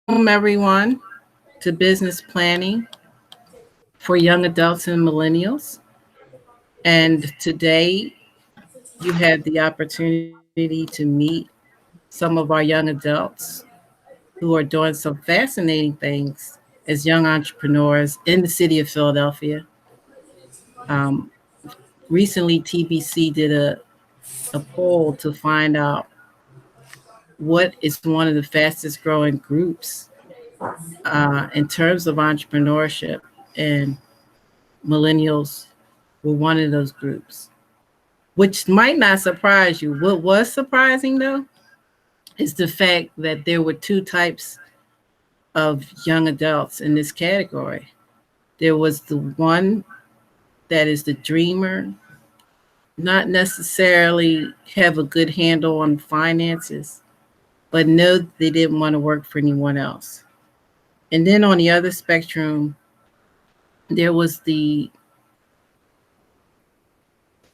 everyone, to Business Planning for Young Adults and Millennials. And today you have the opportunity to meet some of our young adults who are doing some fascinating things as young entrepreneurs in the city of Philadelphia. Um, Recently, TBC did a poll to find out what is one of the fastest growing groups in terms of entrepreneurship, and millennials were one of those groups, which might not surprise you. What was surprising, though, is the fact that there were two types of young adults in this category. There was the one that is the dreamer, not necessarily have a good handle on finances, but know they didn't want to work for anyone else. And then on the other spectrum, there was the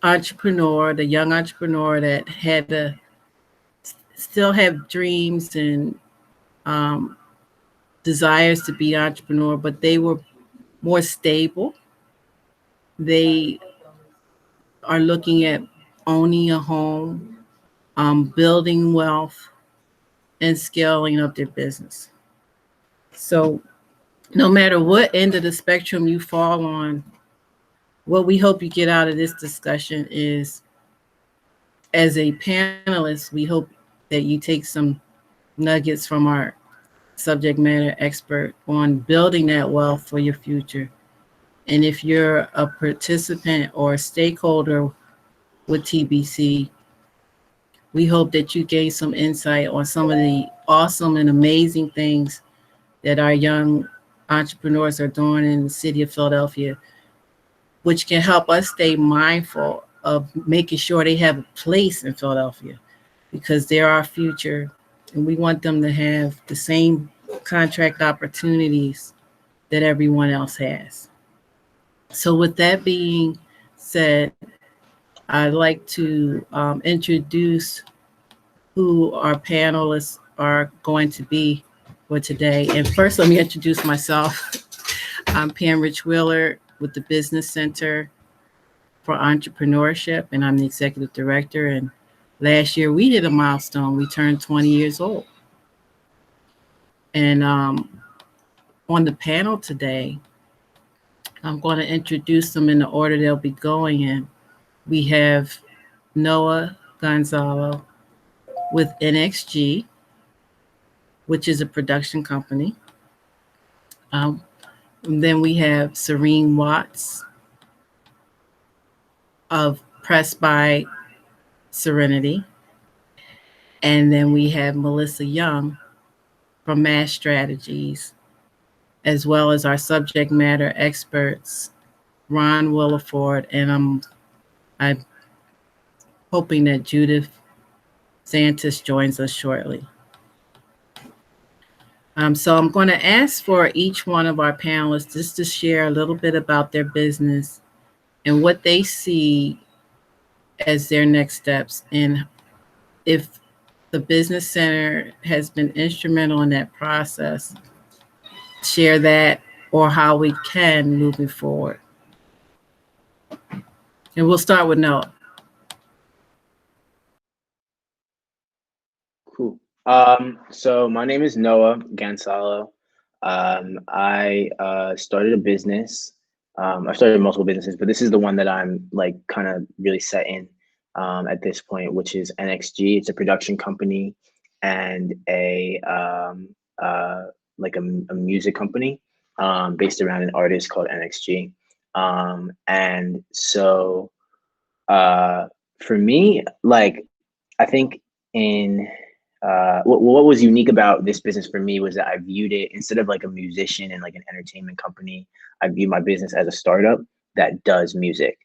entrepreneur, the young entrepreneur that had to still have dreams and um, desires to be entrepreneur, but they were more stable. They are looking at owning a home, building wealth, and scaling up their business. So no matter what end of the spectrum you fall on, what we hope you get out of this discussion is, as a panelist, we hope that you take some nuggets from our subject matter expert on building that wealth for your future. And if you're a participant or a stakeholder with TBC, we hope that you gain some insight on some of the awesome and amazing things that our young entrepreneurs are doing in the city of Philadelphia, which can help us stay mindful of making sure they have a place in Philadelphia, because they're our future and we want them to have the same contract opportunities that everyone else has. So with that being said, I'd like to introduce who our panelists are going to be for today. And first, let me introduce myself. I'm Pam Rich-Wheeler with the Business Center for Entrepreneurship, and I'm the executive director. And last year, we hit a milestone. We turned 20 years old. And on the panel today, I'm going to introduce them in the order they'll be going in. We have Noah Gansallo with NXG, which is a production company. Then we have Serene Watts of Press by Serenity. And then we have Melissa Young from Mass Strategies, as well as our subject matter experts, Ron Williford, and I'm hoping that Judith Exantus joins us shortly. So I'm going to ask for each one of our panelists just to share a little bit about their business and what they see as their next steps, and if the Business Center has been instrumental in that process, share that, or how we can moving forward. And we'll start with Noah. Cool. So my name is Noah Gansallo. I started a business. I started multiple businesses, but this is the one that I'm like kind of really set in at this point, which is NXG. It's a production company and a music company based around an artist called NXG. And so for me, like, I think what was unique about this business for me was that I viewed it, instead of like a musician and like an entertainment company, I view my business as a startup that does music.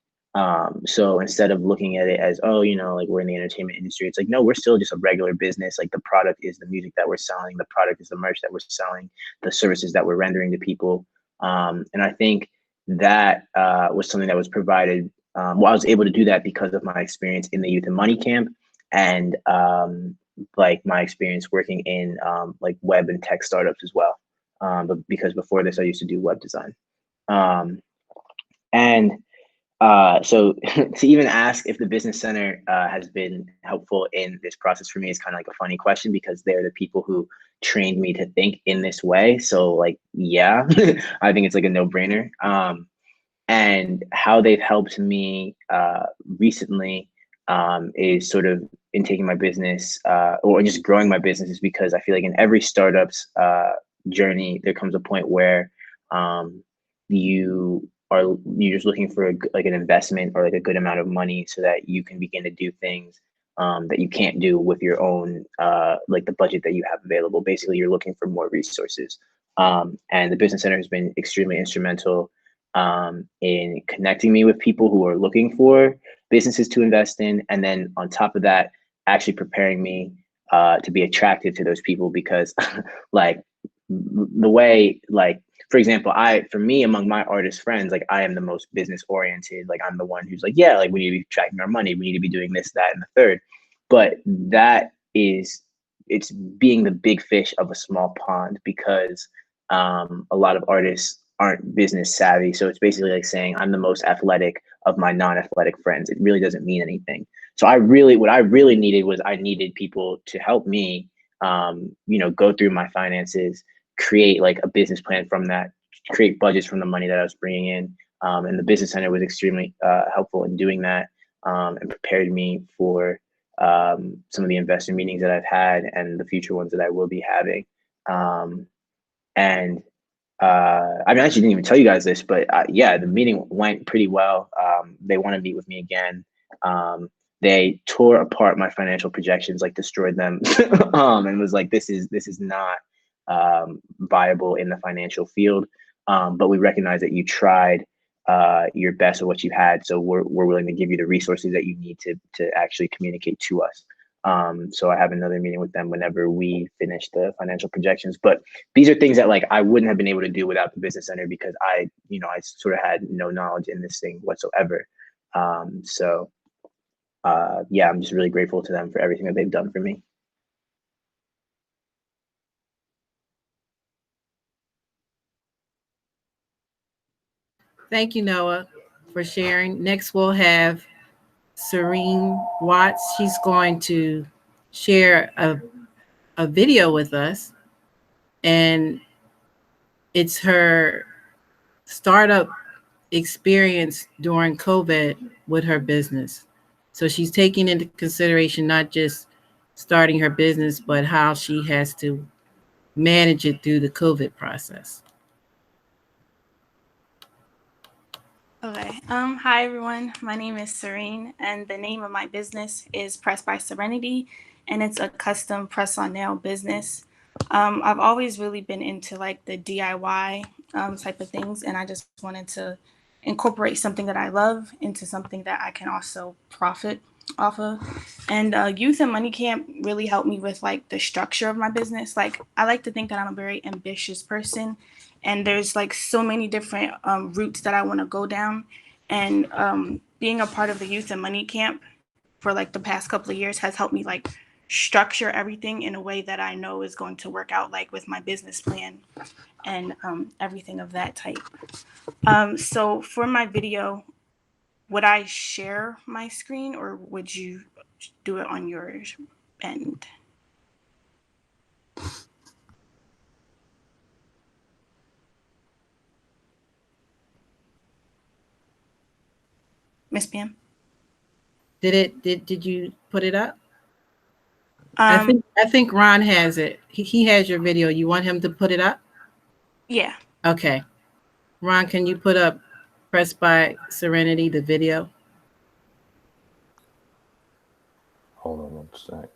So instead of looking at it as, oh, you know, like we're in the entertainment industry, it's like, no, we're still just a regular business. Like the product is the music that we're selling. The product is the merch that we're selling, the services that we're rendering to people. And I think that was something that was provided. Well, I was able to do that because of my experience in the Youth and Money Camp, and like my experience working in like web and tech startups as well. But because before this, I used to do web design. And so to even ask if the business center has been helpful in this process for me is kind of like a funny question, because they're the people who trained me to think in this way. So like, yeah, I think it's like a no-brainer. And how they've helped me recently is sort of in taking my business or just growing my business, is because I feel like in every startup's journey, there comes a point where you're just looking for like an investment or like a good amount of money so that you can begin to do things that you can't do with your own like the budget that you have available. Basically, you're looking for more resources. And the business center has been extremely instrumental in connecting me with people who are looking for businesses to invest in. And then on top of that, actually preparing me to be attractive to those people, because like the way, like, for example, for me, among my artist friends, like I am the most business oriented. Like I'm the one who's like, yeah, like we need to be tracking our money. We need to be doing this, that, and the third. But it's being the big fish of a small pond, because a lot of artists aren't business savvy. So it's basically like saying I'm the most athletic of my non-athletic friends. It really doesn't mean anything. So what I really needed was I needed people to help me, go through my finances, create like a business plan from that, create budgets from the money that I was bringing in. And the business center was extremely helpful in doing that, and prepared me for some of the investor meetings that I've had and the future ones that I will be having. And I mean, I actually didn't even tell you guys this, but yeah, the meeting went pretty well. They want to meet with me again. They tore apart my financial projections, like destroyed them, and was like, this is not viable in the financial field. But we recognize that you tried your best with what you had, so we're willing to give you the resources that you need to actually communicate to us. So I have another meeting with them whenever we finish the financial projections. But these are things that like I wouldn't have been able to do without the business center, because I sort of had no knowledge in this thing whatsoever. Yeah, I'm just really grateful to them for everything that they've done for me. Thank you, Noah, for sharing. Next, we'll have Serene Watts. She's going to share a video with us, and it's her startup experience during COVID with her business. So she's taking into consideration not just starting her business, but how she has to manage it through the COVID process. Okay. Hi, everyone. My name is Serene, and the name of my business is Press by Serenity, and it's a custom press-on nail business. I've always really been into like the DIY type of things, and I just wanted to incorporate something that I love into something that I can also profit off of. And Youth and Money Camp really helped me with like the structure of my business. Like I like to think that I'm a very ambitious person, and there's like so many different routes that I want to go down. And being a part of the Youth and Money Camp for like the past couple of years has helped me like structure everything in a way that I know is going to work out, like with my business plan and everything of that type. So for my video, would I share my screen or would you do it on your end? Miss Pam? Did you put it up? I think Ron has it. He has your video. You want him to put it up? Yeah. Okay. Ron, can you put up Press by Serenity, the video? Hold on one sec.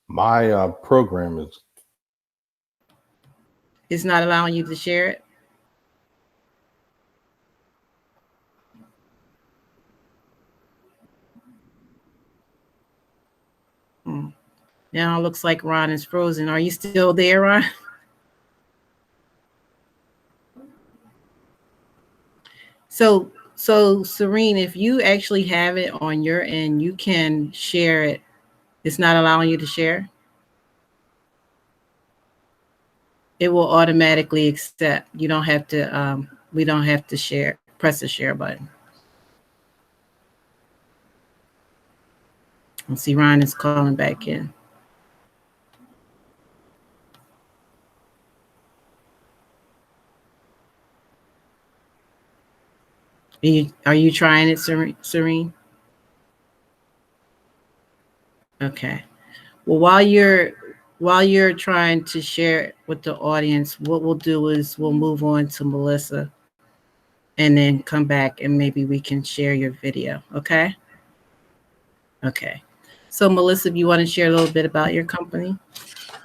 My program is... It's not allowing you to share it? Now it looks like Ron is frozen. Are you still there, Ron? So Serene, if you actually have it on your end, you can share it. It's not allowing you to share. It will automatically accept. You don't have to, we don't have to share, press the share button. Let's see, Ron is calling back in. Are you trying it, Serene? Okay. Well, while you're trying to share it with the audience, what we'll do is we'll move on to Melissa and then come back and maybe we can share your video. Okay? Okay. So Melissa, if you want to share a little bit about your company.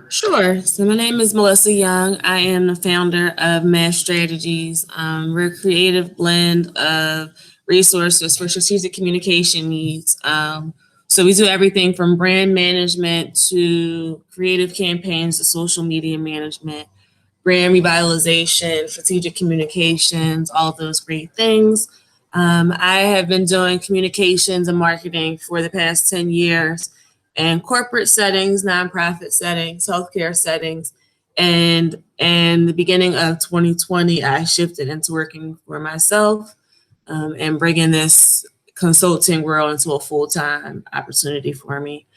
Sure. So my name is Melissa Young. I am the founder of Mass Strategies. We're a creative blend of resources for strategic communication needs. So we do everything from brand management to creative campaigns to social media management, brand revitalization, strategic communications, all those great things. I have been doing communications and marketing for the past 10 years in corporate settings, nonprofit settings, healthcare settings. And in the beginning of 2020, I shifted into working for myself and bringing this consulting world into a full-time opportunity for me.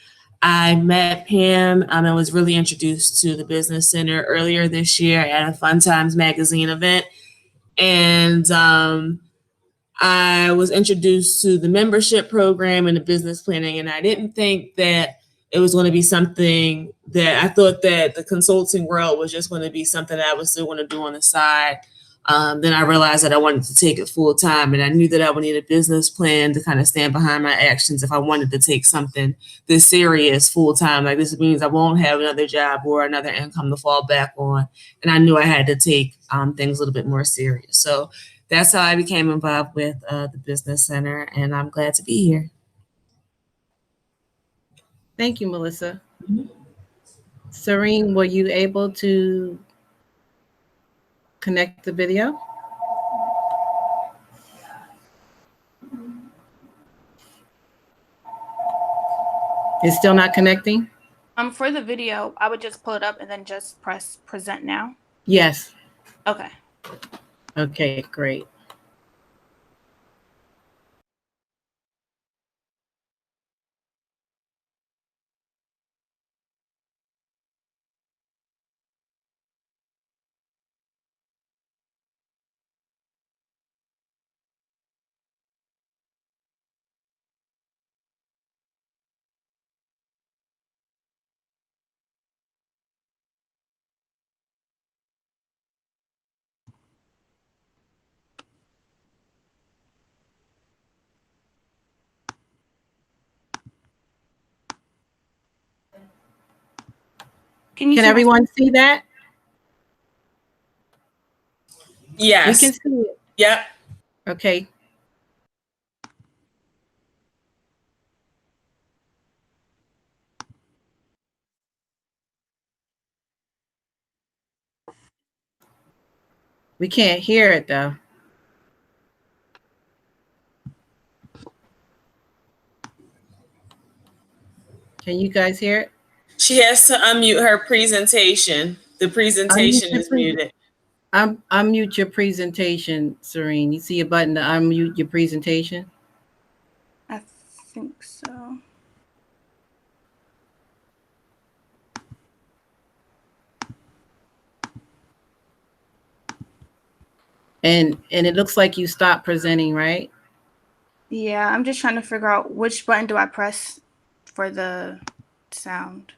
I met Pam and was really introduced to the Business Center earlier this year at a Fun Times magazine event. And I was introduced to the membership program and the business planning, and I didn't think that it was going to be something that I thought that the consulting world was just going to be something that I was still going to do on the side. Then I realized that I wanted to take it full time, and I knew that I would need a business plan to kind of stand behind my actions if I wanted to take something this serious full time. Like, this means I won't have another job or another income to fall back on. And I knew I had to take things a little bit more serious. So that's how I became involved with the Business Center, and I'm glad to be here. Thank you, Melissa. Mm-hmm. Serene, were you able to connect the video? It's still not connecting? For the video, I would just pull it up and then just press present now. Yes. Okay. Okay, great. Can everyone see that? Yes. We can see it. Yep. Okay. We can't hear it though. Can you guys hear it? She has to unmute her presentation. The presentation is muted. Unmute your presentation, Serene. You see a button to unmute your presentation? I think so. And it looks like you stopped presenting, right? Yeah, I'm just trying to figure out which button do I press for the sound.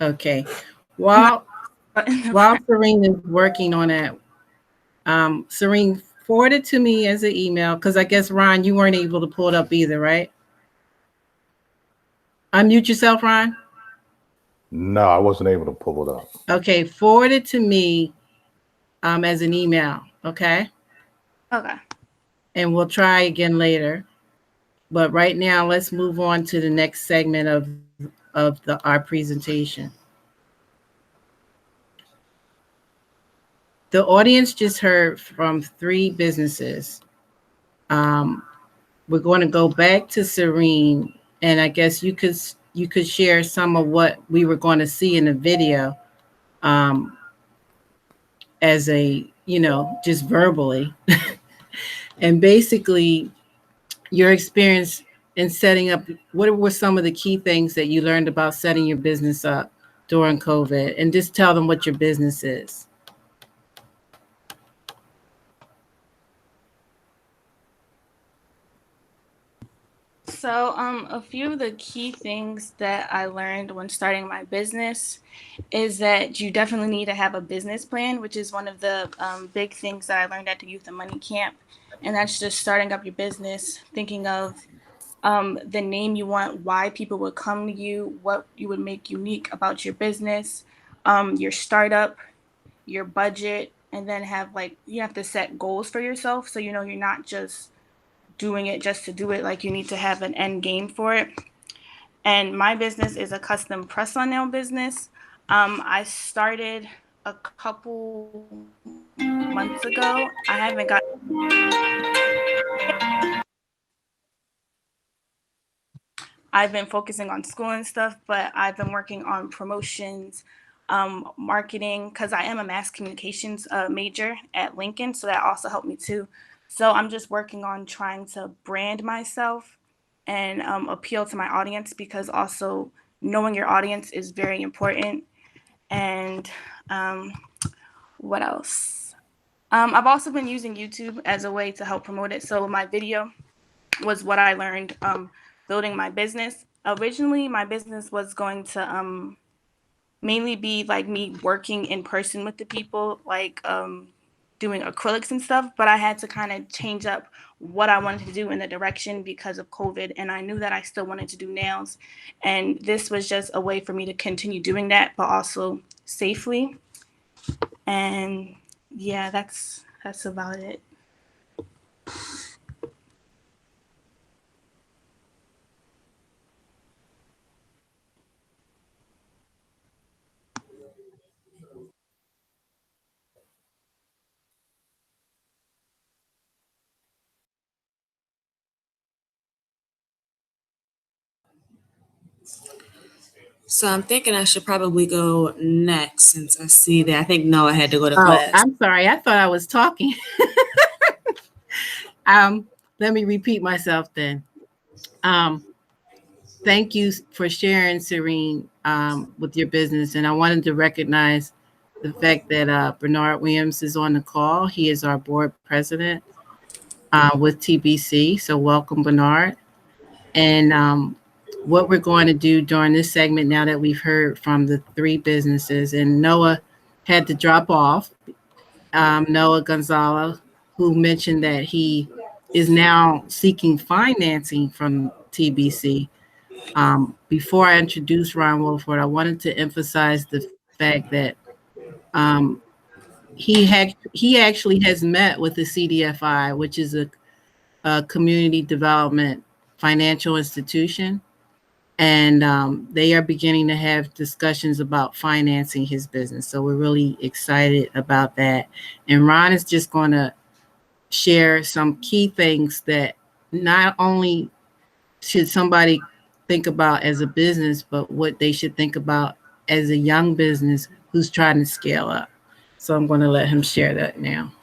Okay. While Serene is working on that, Serene, forward it to me as an email, because I guess, Ron, you weren't able to pull it up either, right? Unmute yourself, Ron. No, I wasn't able to pull it up. Okay, forward it to me as an email, okay? Okay. And we'll try again later. But right now, let's move on to the next segment of our presentation. The audience just heard from 3 businesses. We're going to go back to Serene, and I guess you could share some of what we were going to see in the video, as a, just verbally, and basically your experience in setting up. What were some of the key things that you learned about setting your business up during COVID, and just tell them what your business is. So, a few of the key things that I learned when starting my business is that you definitely need to have a business plan, which is one of the big things that I learned at the Youth and Money Camp. And that's just starting up your business, thinking of the name you want, why people would come to you, what you would make unique about your business, your startup, your budget, and then you have to set goals for yourself. So, you're not just doing it just to do it. Like, you need to have an end game for it. And my business is a custom press-on nail business. I started a couple months ago. I haven't got. I've been focusing on school and stuff, but I've been working on promotions, marketing, because I am a mass communications major at Lincoln, so that also helped me too. So I'm just working on trying to brand myself and appeal to my audience, because also knowing your audience is very important. And what else? I've also been using YouTube as a way to help promote it. So my video was what I learned building my business. Originally, my business was going to mainly be like me working in person with the people, like doing acrylics and stuff, but I had to kind of change up what I wanted to do in the direction because of COVID, and I knew that I still wanted to do nails, and this was just a way for me to continue doing that, but also safely. And yeah, that's about it. So I'm thinking I should probably go next, since I see that I think Noah had to go to Oh, class. I'm sorry. I thought I was talking. Let me repeat myself then. Thank you for sharing, Serene, with your business. And I wanted to recognize the fact that Bernard Williams is on the call. He is our board president with TBC. So welcome, Bernard. And what we're going to do during this segment, now that we've heard from the 3 businesses, and Noah had to drop off, Noah Gansallo, who mentioned that he is now seeking financing from TBC. Before I introduce Ron Williford, I wanted to emphasize the fact that he actually has met with the CDFI, which is a community development financial institution, and they are beginning to have discussions about financing his business. So we're really excited about that. And Ron is just going to share some key things that not only should somebody think about as a business, but what they should think about as a young business who's trying to scale up. So I'm going to let him share that now.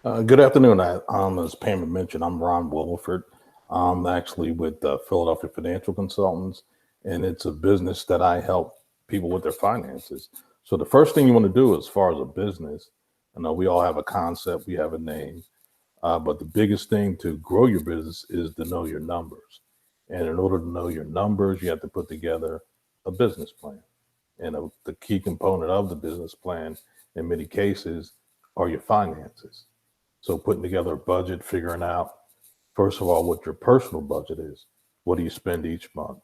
Good afternoon. As Pam had mentioned, I'm Ron Williford. I'm actually with Philadelphia Financial Consultants, and it's a business that I help people with their finances. So the first thing you want to do as far as a business, I know we all have a concept, we have a name, but the biggest thing to grow your business is to know your numbers. And in order to know your numbers, you have to put together a business plan. And the key component of the business plan, in many cases, are your finances. So putting together a budget, figuring out, first of all, what your personal budget is. What do you spend each month?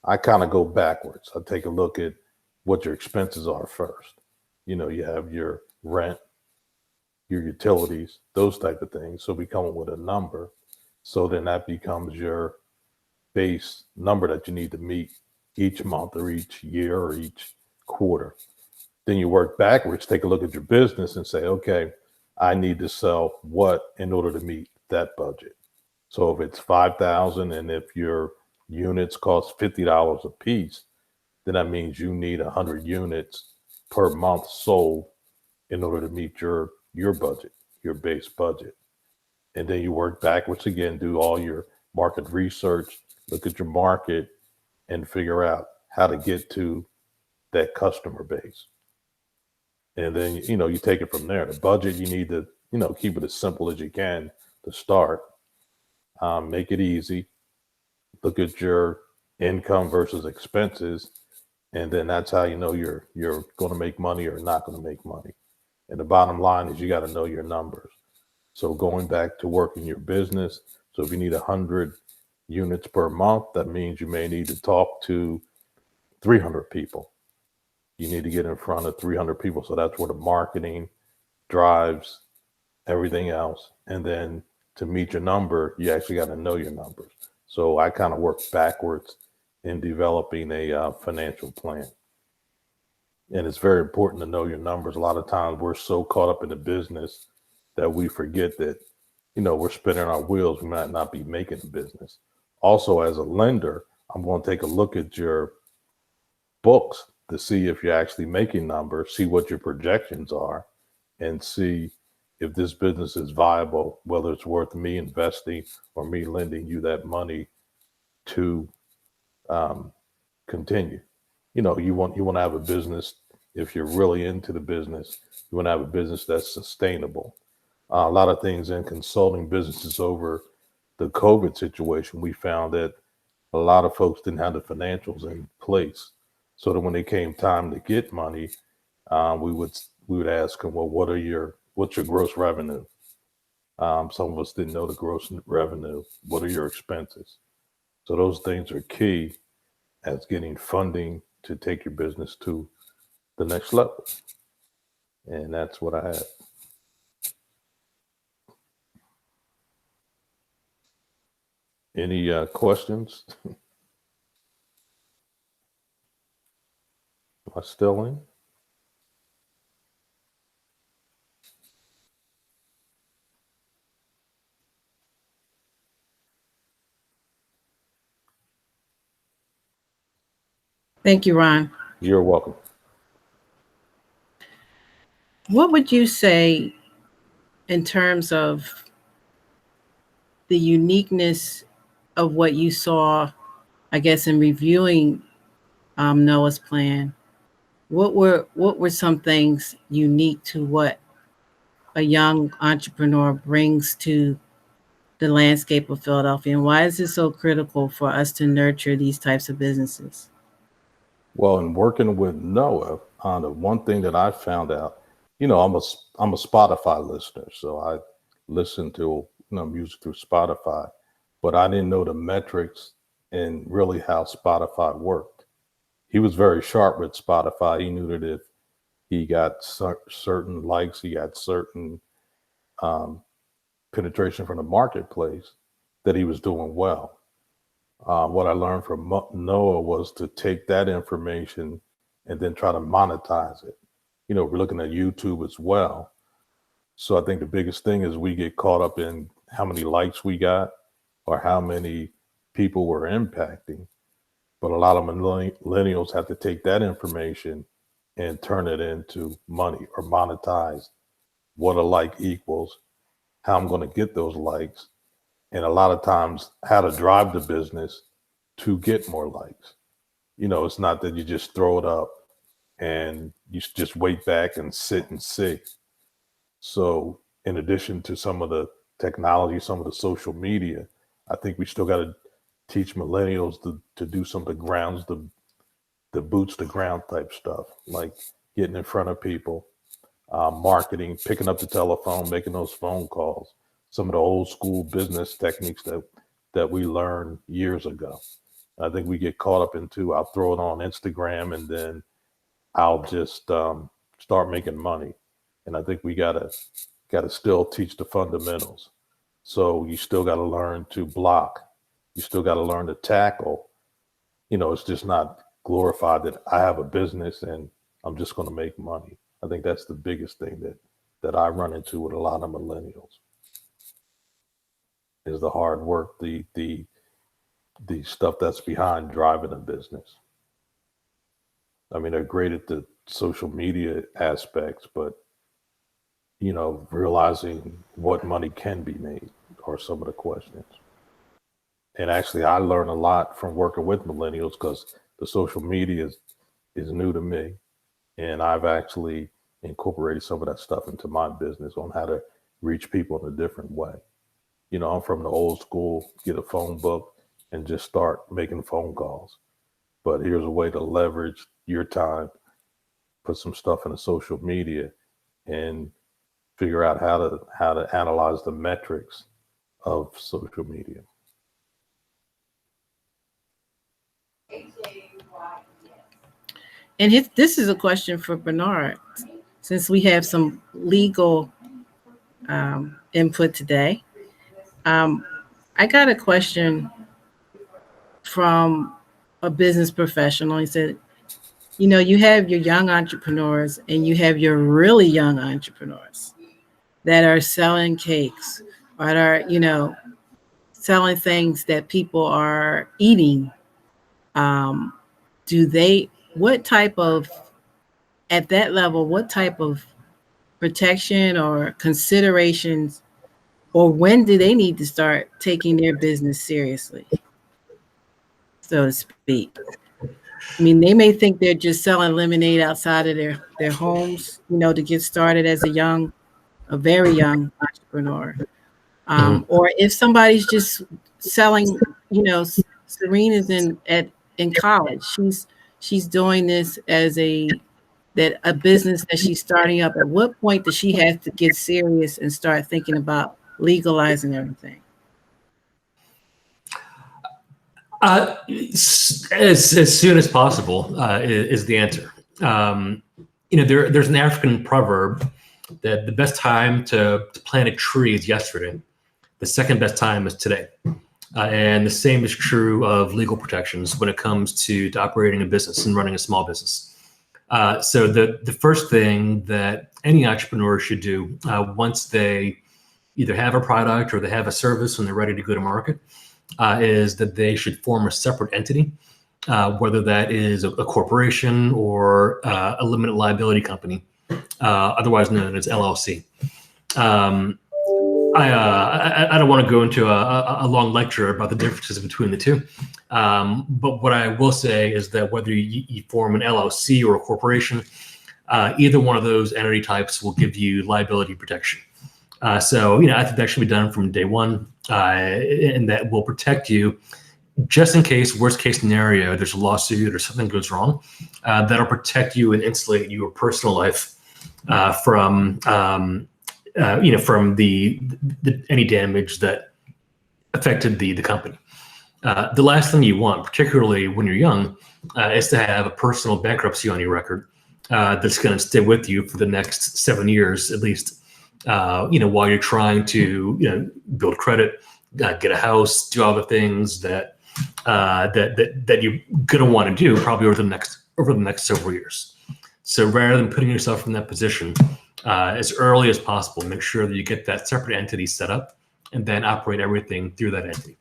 I kind of go backwards. I take a look at what your expenses are first. You have your rent, your utilities, those type of things. So we come up with a number. So then that becomes your base number that you need to meet each month or each year or each quarter. Then you work backwards, take a look at your business and say, okay, I need to sell what in order to meet that budget. So if it's 5,000 and if your units cost $50 a piece, then that means you need 100 units per month sold in order to meet your budget, your base budget. And then you work backwards again, do all your market research, look at your market and figure out how to get to that customer base. And then, you take it from there. The budget, you need to, keep it as simple as you can to start. Make it easy. Look at your income versus expenses. And then that's how you know you're going to make money or not going to make money. And the bottom line is you got to know your numbers. So going back to working your business. So if you need 100 units per month, that means you may need to talk to 300 people. You need to get in front of 300 people. So that's where the marketing drives everything else. And then to meet your number, you actually got to know your numbers. So I kind of work backwards in developing a financial plan. And it's very important to know your numbers. A lot of times we're so caught up in the business that we forget that, we're spinning our wheels. We might not be making the business. Also, as a lender, I'm going to take a look at your books to see if you're actually making numbers, see what your projections are, and see if this business is viable, whether it's worth me investing or me lending you that money to continue. You want to have a business. If you're really into the business, you want to have a business that's sustainable. A lot of things in consulting businesses over the COVID situation, we found that a lot of folks didn't have the financials in place. So that when it came time to get money, we would ask them, well, what's your gross revenue? Some of us didn't know the gross revenue. What are your expenses? So those things are key as getting funding to take your business to the next level. And that's what I had. Any questions? Am I still in? Thank you, Ron. You're welcome. What would you say in terms of the uniqueness of what you saw, I guess, in reviewing Noah's plan? What were some things unique to what a young entrepreneur brings to the landscape of Philadelphia, and why is it so critical for us to nurture these types of businesses? Well, in working with Noah, the one thing that I found out, I'm a Spotify listener, so I listen to music through Spotify, but I didn't know the metrics and really how Spotify worked. He was very sharp with Spotify. He knew that if he got certain likes, he got certain penetration from the marketplace, that he was doing well. What I learned from Noah was to take that information and then try to monetize it. We're looking at YouTube as well. So I think the biggest thing is we get caught up in how many likes we got or how many people we're impacting. But a lot of millennials have to take that information and turn it into money or monetize what a like equals, how I'm going to get those likes, and a lot of times how to drive the business to get more likes. It's not that you just throw it up and you just wait back and sit and see. So in addition to some of the technology, some of the social media, I think we still got to teach millennials to do some of the grounds, the boots to ground type stuff, like getting in front of people, marketing, picking up the telephone, making those phone calls, some of the old school business techniques that we learned years ago. I think we get caught up into, I'll throw it on Instagram and then I'll just start making money. And I think we gotta still teach the fundamentals. So you still got to learn to block. You still got to learn to tackle. It's just not glorified that I have a business and I'm just going to make money. I think that's the biggest thing that I run into with a lot of millennials is the hard work, the stuff that's behind driving a business. I mean, they're great at the social media aspects, but realizing what money can be made are some of the questions. And actually, I learn a lot from working with millennials because the social media is new to me. And I've actually incorporated some of that stuff into my business on how to reach people in a different way. I'm from the old school, get a phone book and just start making phone calls. But here's a way to leverage your time, put some stuff in the social media and figure out how to analyze the metrics of social media. And this is a question for Bernard, since we have some legal input today. I got a question from a business professional. He said, you have your young entrepreneurs and you have your really young entrepreneurs that are selling cakes or that are, selling things that people are eating. At that level, what type of protection or considerations, or when do they need to start taking their business seriously, so to speak? I mean, they may think they're just selling lemonade outside of their homes, to get started as a very young entrepreneur. Or if somebody's just selling, Serene is in college. She's doing this as a business that she's starting up. At what point does she have to get serious and start thinking about legalizing everything? As soon as possible is the answer. There's an African proverb that the best time to plant a tree is yesterday. The second best time is today. And the same is true of legal protections when it comes to operating a business and running a small business. So the first thing that any entrepreneur should do once they either have a product or they have a service and they're ready to go to market is that they should form a separate entity, whether that is a corporation or a limited liability company, otherwise known as LLC. I don't want to go into a long lecture about the differences between the two. But what I will say is that whether you form an LLC or a corporation, either one of those entity types will give you liability protection. So I think that should be done from day one, and that will protect you just in case, worst case scenario, there's a lawsuit or something goes wrong. That'll protect you and insulate your personal life from any damage that affected the company. The last thing you want, particularly when you're young, is to have a personal bankruptcy on your record that's going to stay with you for the next 7 years at least. While you're trying to build credit, get a house, do all the things that you're going to want to do probably over the next several years. So rather than putting yourself in that position, as early as possible, make sure that you get that separate entity set up and then operate everything through that entity.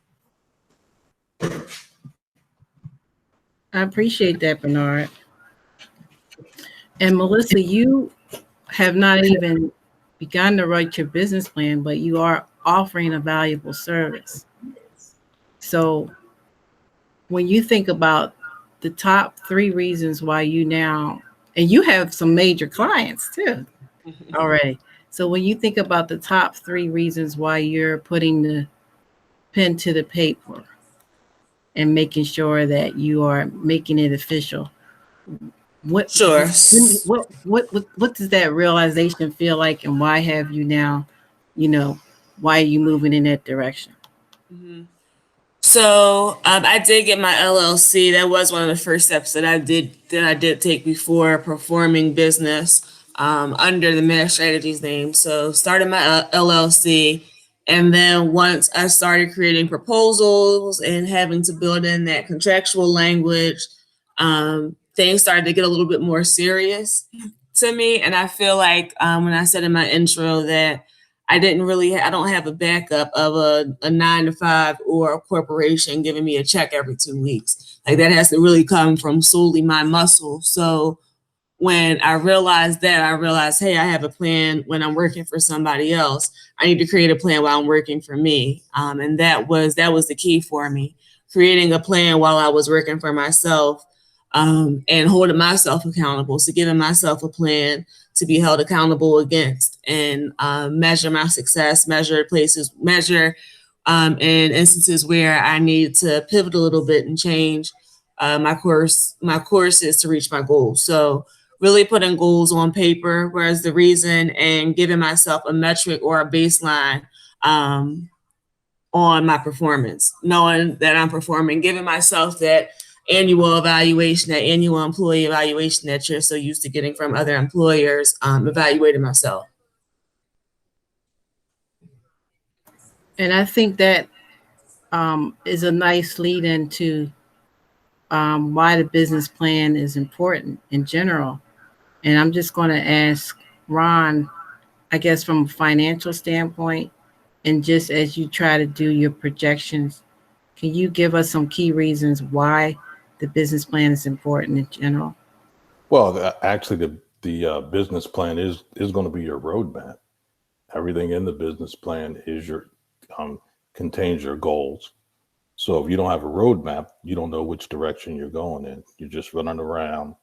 I appreciate that, Bernard. And Melissa, you have not even begun to write your business plan, but you are offering a valuable service. So when you think about the top 3 reasons why you now, and you have some major clients too already. So when you think about the top 3 reasons why you're putting the pen to the paper and making sure that you are making it official, what does that realization feel like, and why have you now, why are you moving in that direction? Mm-hmm. So I did get my LLC. That was one of the first steps that I did take before performing business under the MedStrategies name. So started my LLC, and then once I started creating proposals and having to build in that contractual language, things started to get a little bit more serious to me. And I feel like when I said in my intro that I don't have a backup of a 9-to-5 or a corporation giving me a check every 2 weeks. Like that has to really come from solely my muscle. So when I realized, hey, I have a plan when I'm working for somebody else. I need to create a plan while I'm working for me. And that was the key for me, creating a plan while I was working for myself, and holding myself accountable. So giving myself a plan to be held accountable against, and measure my success, measure in instances where I need to pivot a little bit and change my courses to reach my goals. So really putting goals on paper, whereas the reason, and giving myself a metric or a baseline on my performance, knowing that I'm performing, giving myself that annual evaluation, that annual employee evaluation that you're so used to getting from other employers, evaluating myself. And I think that is a nice lead into why the business plan is important in general. And I'm just going to ask Ron, I guess from a financial standpoint, and just as you try to do your projections, can you give us some key reasons why the business plan is important in general? Well, actually, the business plan is going to be your roadmap. Everything in the business plan is contains your goals. So if you don't have a roadmap, you don't know which direction you're going in. You're just running around.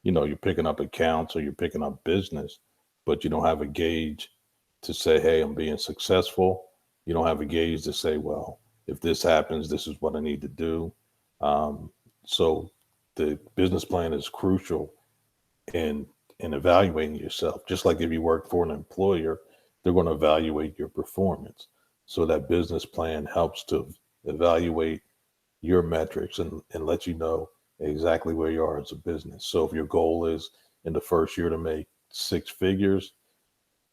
You're picking up accounts or you're picking up business, but you don't have a gauge to say, hey, I'm being successful. You don't have a gauge to say, well, if this happens, this is what I need to do. So the business plan is crucial in evaluating yourself. Just like if you work for an employer, they're going to evaluate your performance. So that business plan helps to evaluate your metrics and let you know exactly where you are as a business. So if your goal is in the first year to make 6 figures,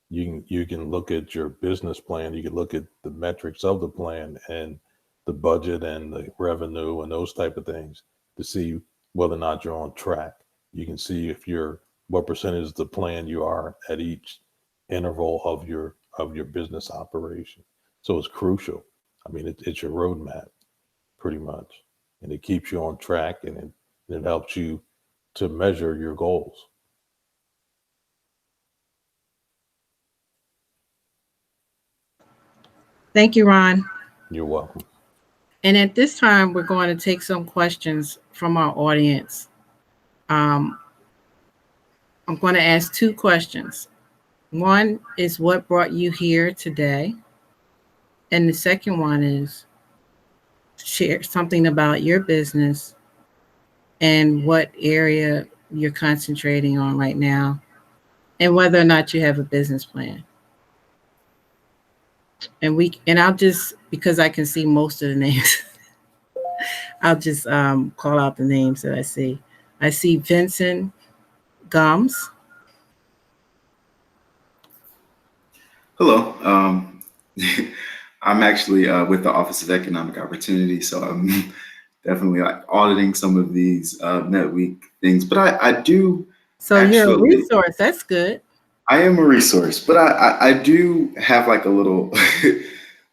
you can look at your business plan. You can look at the metrics of the plan and the budget and the revenue and those type of things to see whether or not you're on track. You can see what percentage of the plan you are at each interval of your business operation. So it's crucial. I mean, it's your roadmap pretty much, and it keeps you on track, and it helps you to measure your goals. Thank you, Ron. You're welcome. And at this time, we're going to take some questions from our audience. I'm going to ask 2 questions. One is, what brought you here today? And the second one is, share something about your business and what area you're concentrating on right now, and whether or not you have a business plan. And I'll just, because I can see most of the names, I'll just call out the names that I see. I see Vincent Gums. Hello. I'm actually with the Office of Economic Opportunity, so I'm definitely auditing some of these MEDWeek things. But I do. So you're a resource. That's good. I am a resource, but I do have like a little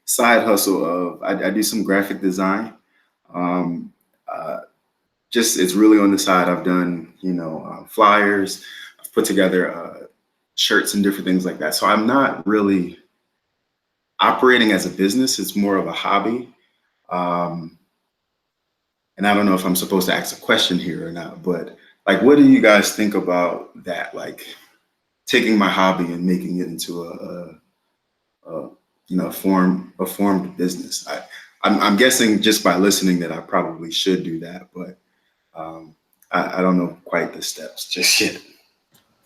side hustle of I do some graphic design. Just it's really on the side. I've done flyers. I've put together shirts and different things like that. So I'm not really operating as a business. It's more of a hobby. And I don't know if I'm supposed to ask a question here or not, but like, what do you guys think about that? Like taking my hobby and making it into a formed business. I'm guessing just by listening that I probably should do that, but I don't know quite the steps just yet.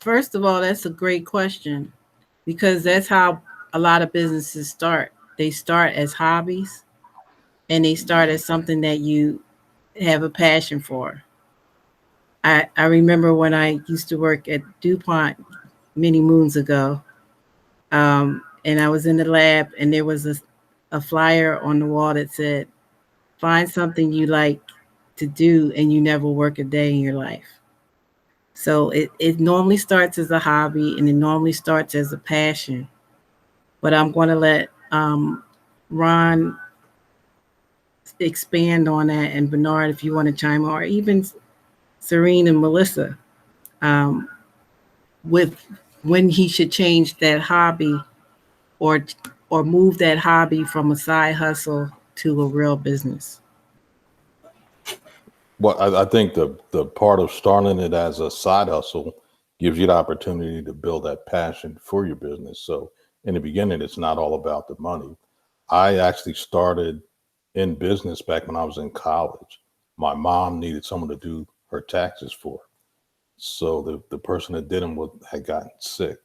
First of all, that's a great question, because that's how a lot of businesses start. They start as hobbies, and they start as something that you have a passion for. I remember when I used to work at DuPont many moons ago, and I was in the lab, and there was a flyer on the wall that said, find something you like to do and you never work a day in your life. So it normally starts as a hobby, and it normally starts as a passion. But I'm going to let Ron expand on that, and Bernard, if you want to chime in, or even Serene and Melissa, with when he should change that hobby or move that hobby from a side hustle to a real business. Well, I think the part of starting it as a side hustle gives you the opportunity to build that passion for your business. So in the beginning, it's not all about the money. I actually started in business back when I was in college. My mom needed someone to do her taxes for her. So the person that did them had gotten sick.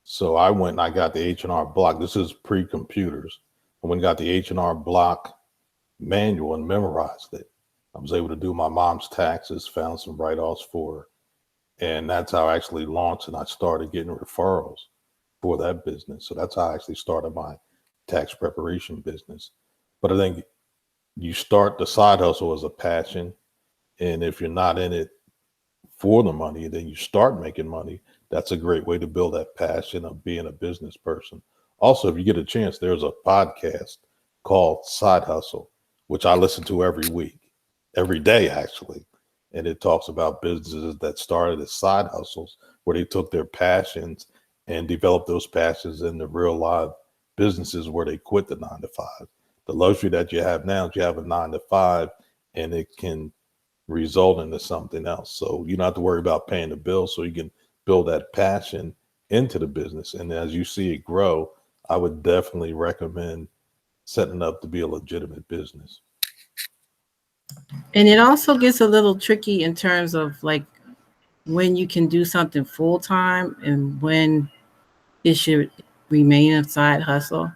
So I went and I got the H&R Block. This is pre-computers. I went and got the H&R Block manual and memorized it. I was able to do my mom's taxes, found some write-offs for her. And that's how I actually launched, and I started getting referrals for that business. So that's how I actually started my tax preparation business. But I think you start the side hustle as a passion. And if you're not in it for the money, then you start making money. That's a great way to build that passion of being a business person. Also, if you get a chance, there's a podcast called Side Hustle, which I listen to every day, actually. And it talks about businesses that started as side hustles, where they took their passions and developed those passions into real live businesses where they quit the 9 to 5. The luxury that you have now is you have a 9 to 5, and it can result into something else. So you don't have to worry about paying the bills, so you can build that passion into the business. And as you see it grow, I would definitely recommend setting up to be a legitimate business. And it also gets a little tricky in terms of like when you can do something full time and when it should remain a side hustle.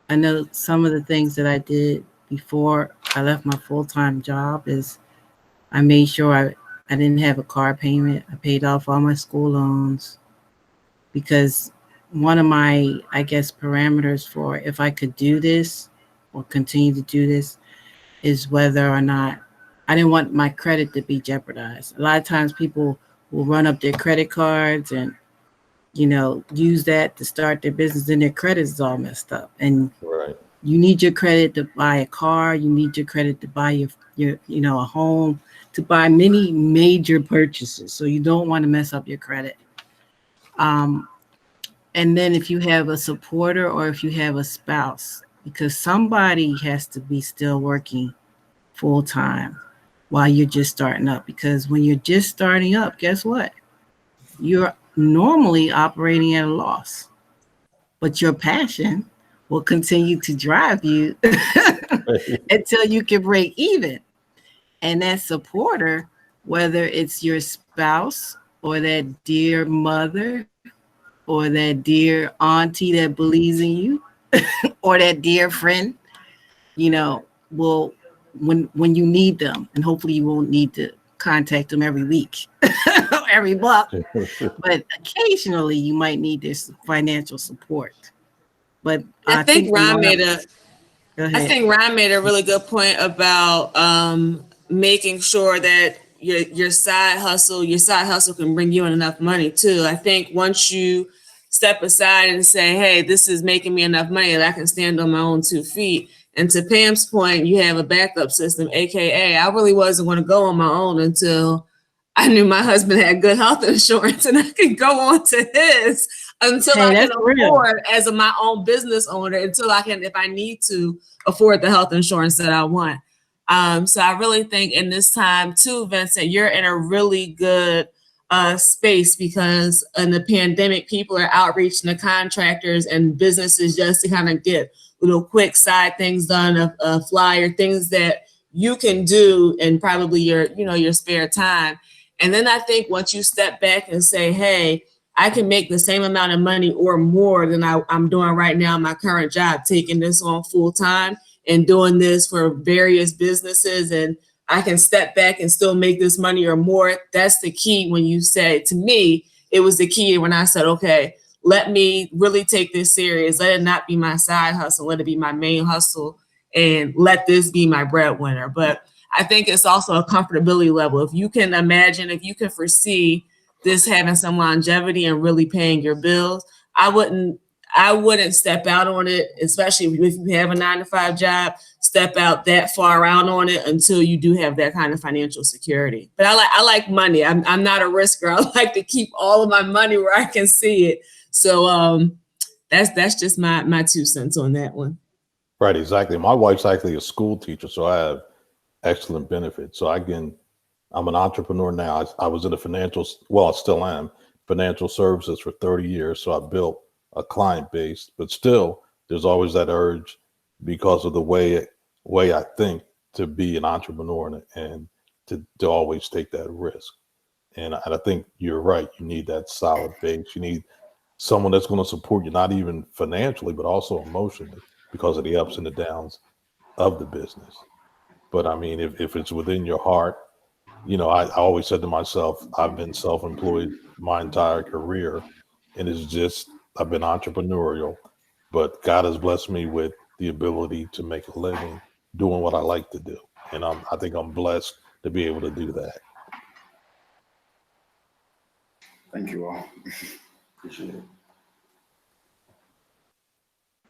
I know some of the things that I did before I left my full-time job is I made sure I didn't have a car payment. I paid off all my school loans, because one of my, I guess, parameters for if I could do this or continue to do this is whether or not I didn't want my credit to be jeopardized. A lot of times people will run up their credit cards and, use that to start their business, and their credit is all messed up. And Right. You need your credit to buy a car. You need your credit to buy your a home, to buy many major purchases. So you don't want to mess up your credit. And then if you have a supporter or if you have a spouse, because somebody has to be still working full time while you're just starting up. Because when you're just starting up, guess what? You're normally operating at a loss, but your passion will continue to drive you until you can break even. And that supporter, whether it's your spouse or that dear mother or that dear auntie that believes in you or that dear friend, will, when you need them, and hopefully you won't need to contact them every week or every month, but occasionally you might need this financial support. But I think Ron made a really good point about making sure that your side hustle can bring you in enough money too. I think once you step aside and say, hey, this is making me enough money that I can stand on my own 2 feet. And to Pam's point, you have a backup system, AKA I really wasn't going to go on my own until I knew my husband had good health insurance and I could go on to his until I can afford as my own business owner, until I can, if I need to, afford the health insurance that I want. So I really think in this time too, Vincent, you're in a really good space, because in the pandemic, people are outreaching to contractors and businesses just to kind of get little quick side things done, a flyer, things that you can do in probably your spare time. And then I think once you step back and say, hey, I can make the same amount of money or more than I'm doing right now in my current job, taking this on full time, and doing this for various businesses, and I can step back and still make this money or more. That's the key. When you said, to me, it was the key when I said, okay, let me really take this serious. Let it not be my side hustle. Let it be my main hustle, and let this be my breadwinner. But I think it's also a comfortability level. If you can imagine, if you can foresee this having some longevity and really paying your bills, I wouldn't step out on it, especially if you have a 9-to-5 job, step out that far out on it until you do have that kind of financial security. But I like money. I'm not a risker. I like to keep all of my money where I can see it. So that's just my 2 cents on that one. Right, exactly. My wife's actually a school teacher, so I have excellent benefits. So I'm an entrepreneur now. I was in the I still am, financial services for 30 years. So I built a client base, but still there's always that urge, because of the way I think, to be an entrepreneur and to always take that risk. And I think you're right. You need that solid base. You need someone that's going to support you, not even financially, but also emotionally, because of the ups and the downs of the business. But I mean, if it's within your heart, I always said to myself, I've been self-employed my entire career, and I've been entrepreneurial, but God has blessed me with the ability to make a living doing what I like to do. And I think I'm blessed to be able to do that. Thank you all. Appreciate it.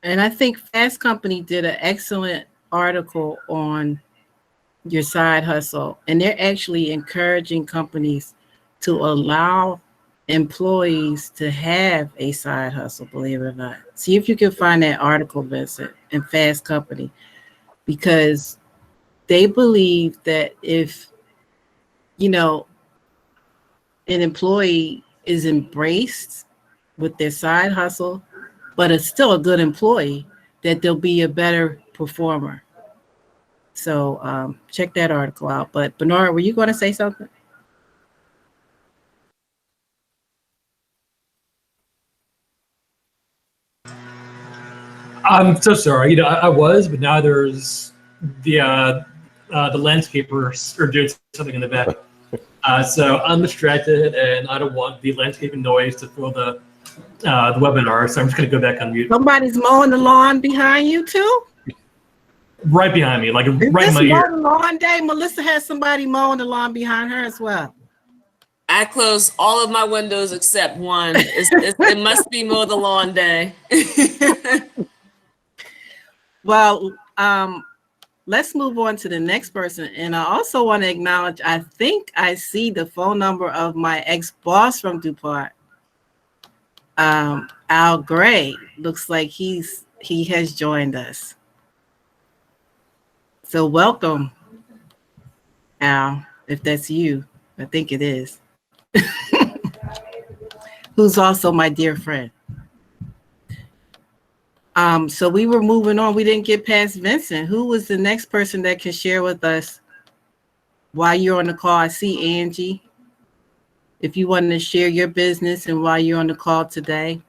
And I think Fast Company did an excellent article on your side hustle, and they're actually encouraging companies to allow employees to have a side hustle, believe it or not. See if you can find that article, Vincent, in Fast Company, because they believe that if an employee is embraced with their side hustle, but it's still a good employee, that they'll be a better performer. So check that article out. But Bernard, were you going to say something? I'm so sorry. I was, but now there's the landscapers are doing something in the back. So I'm distracted, and I don't want the landscaping noise to fill the webinar. So I'm just going to go back on mute. Somebody's mowing the lawn behind you too? Right behind me, like right in my ear. Mowing the lawn day. Melissa has somebody mowing the lawn behind her as well. I closed all of my windows except one. It must be mow the lawn day. Well, let's move on to the next person. And I also want to acknowledge, I think I see the phone number of my ex-boss from DuPont. Al Gray. Looks like he has joined us. So welcome, Al, if that's you. I think it is. Who's also my dear friend. So we were moving on. We didn't get past Vincent. Who was the next person that can share with us while you're on the call? I see Angie. If you wanted to share your business and why you're on the call today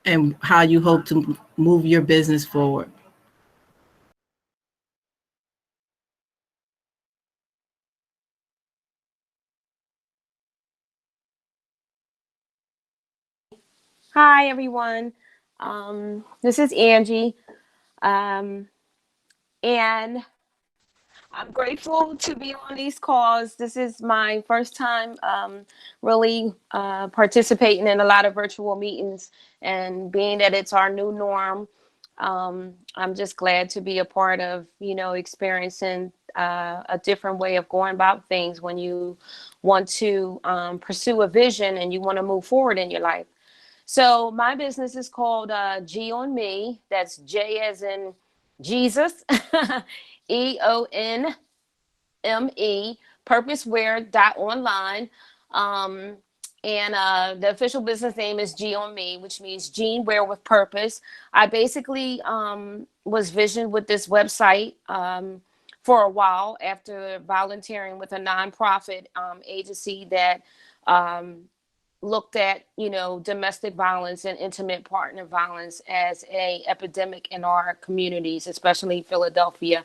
and how you hope to move your business forward. Hi, everyone. This is Angie. And I'm grateful to be on these calls. This is my first time really participating in a lot of virtual meetings, and being that it's our new norm, I'm just glad to be a part of, experiencing a different way of going about things when you want to pursue a vision and you want to move forward in your life. So my business is called G on Me. That's J as in Jesus, EONME, purposeware.online. And the official business name is G on Me, which means Jean Wear with Purpose. I basically was visioned with this website for a while after volunteering with a nonprofit agency that looked at, domestic violence and intimate partner violence as a epidemic in our communities, especially Philadelphia.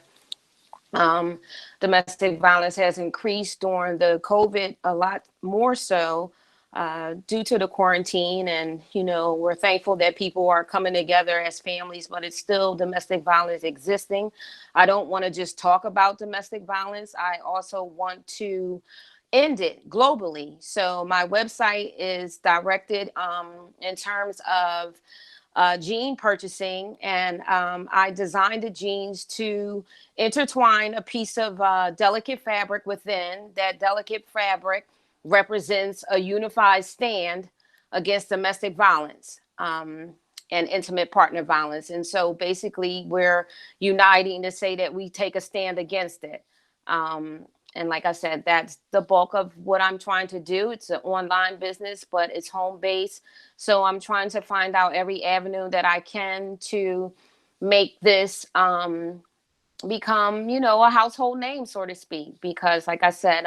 Domestic violence has increased during the COVID a lot more so due to the quarantine. And, we're thankful that people are coming together as families, but it's still domestic violence existing. I don't want to just talk about domestic violence. I also want to end it globally. So my website is directed in terms of jean purchasing, and I designed the jeans to intertwine a piece of delicate fabric within. That delicate fabric represents a unified stand against domestic violence and intimate partner violence. And so basically we're uniting to say that we take a stand against it. And like I said, that's the bulk of what I'm trying to do. It's an online business, but it's home based. So I'm trying to find out every avenue that I can to make this become, a household name, so to speak. Because like I said,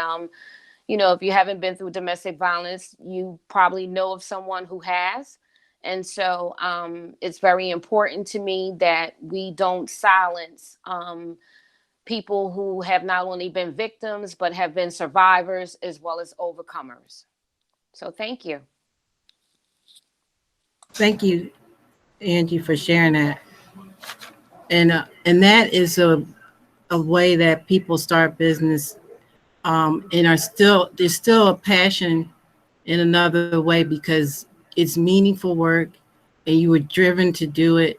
if you haven't been through domestic violence, you probably know of someone who has. And so it's very important to me that we don't silence people who have not only been victims, but have been survivors as well as overcomers. So thank you. Thank you, Angie, for sharing that. And that is a way that people start business and there's still a passion in another way because it's meaningful work and you were driven to do it,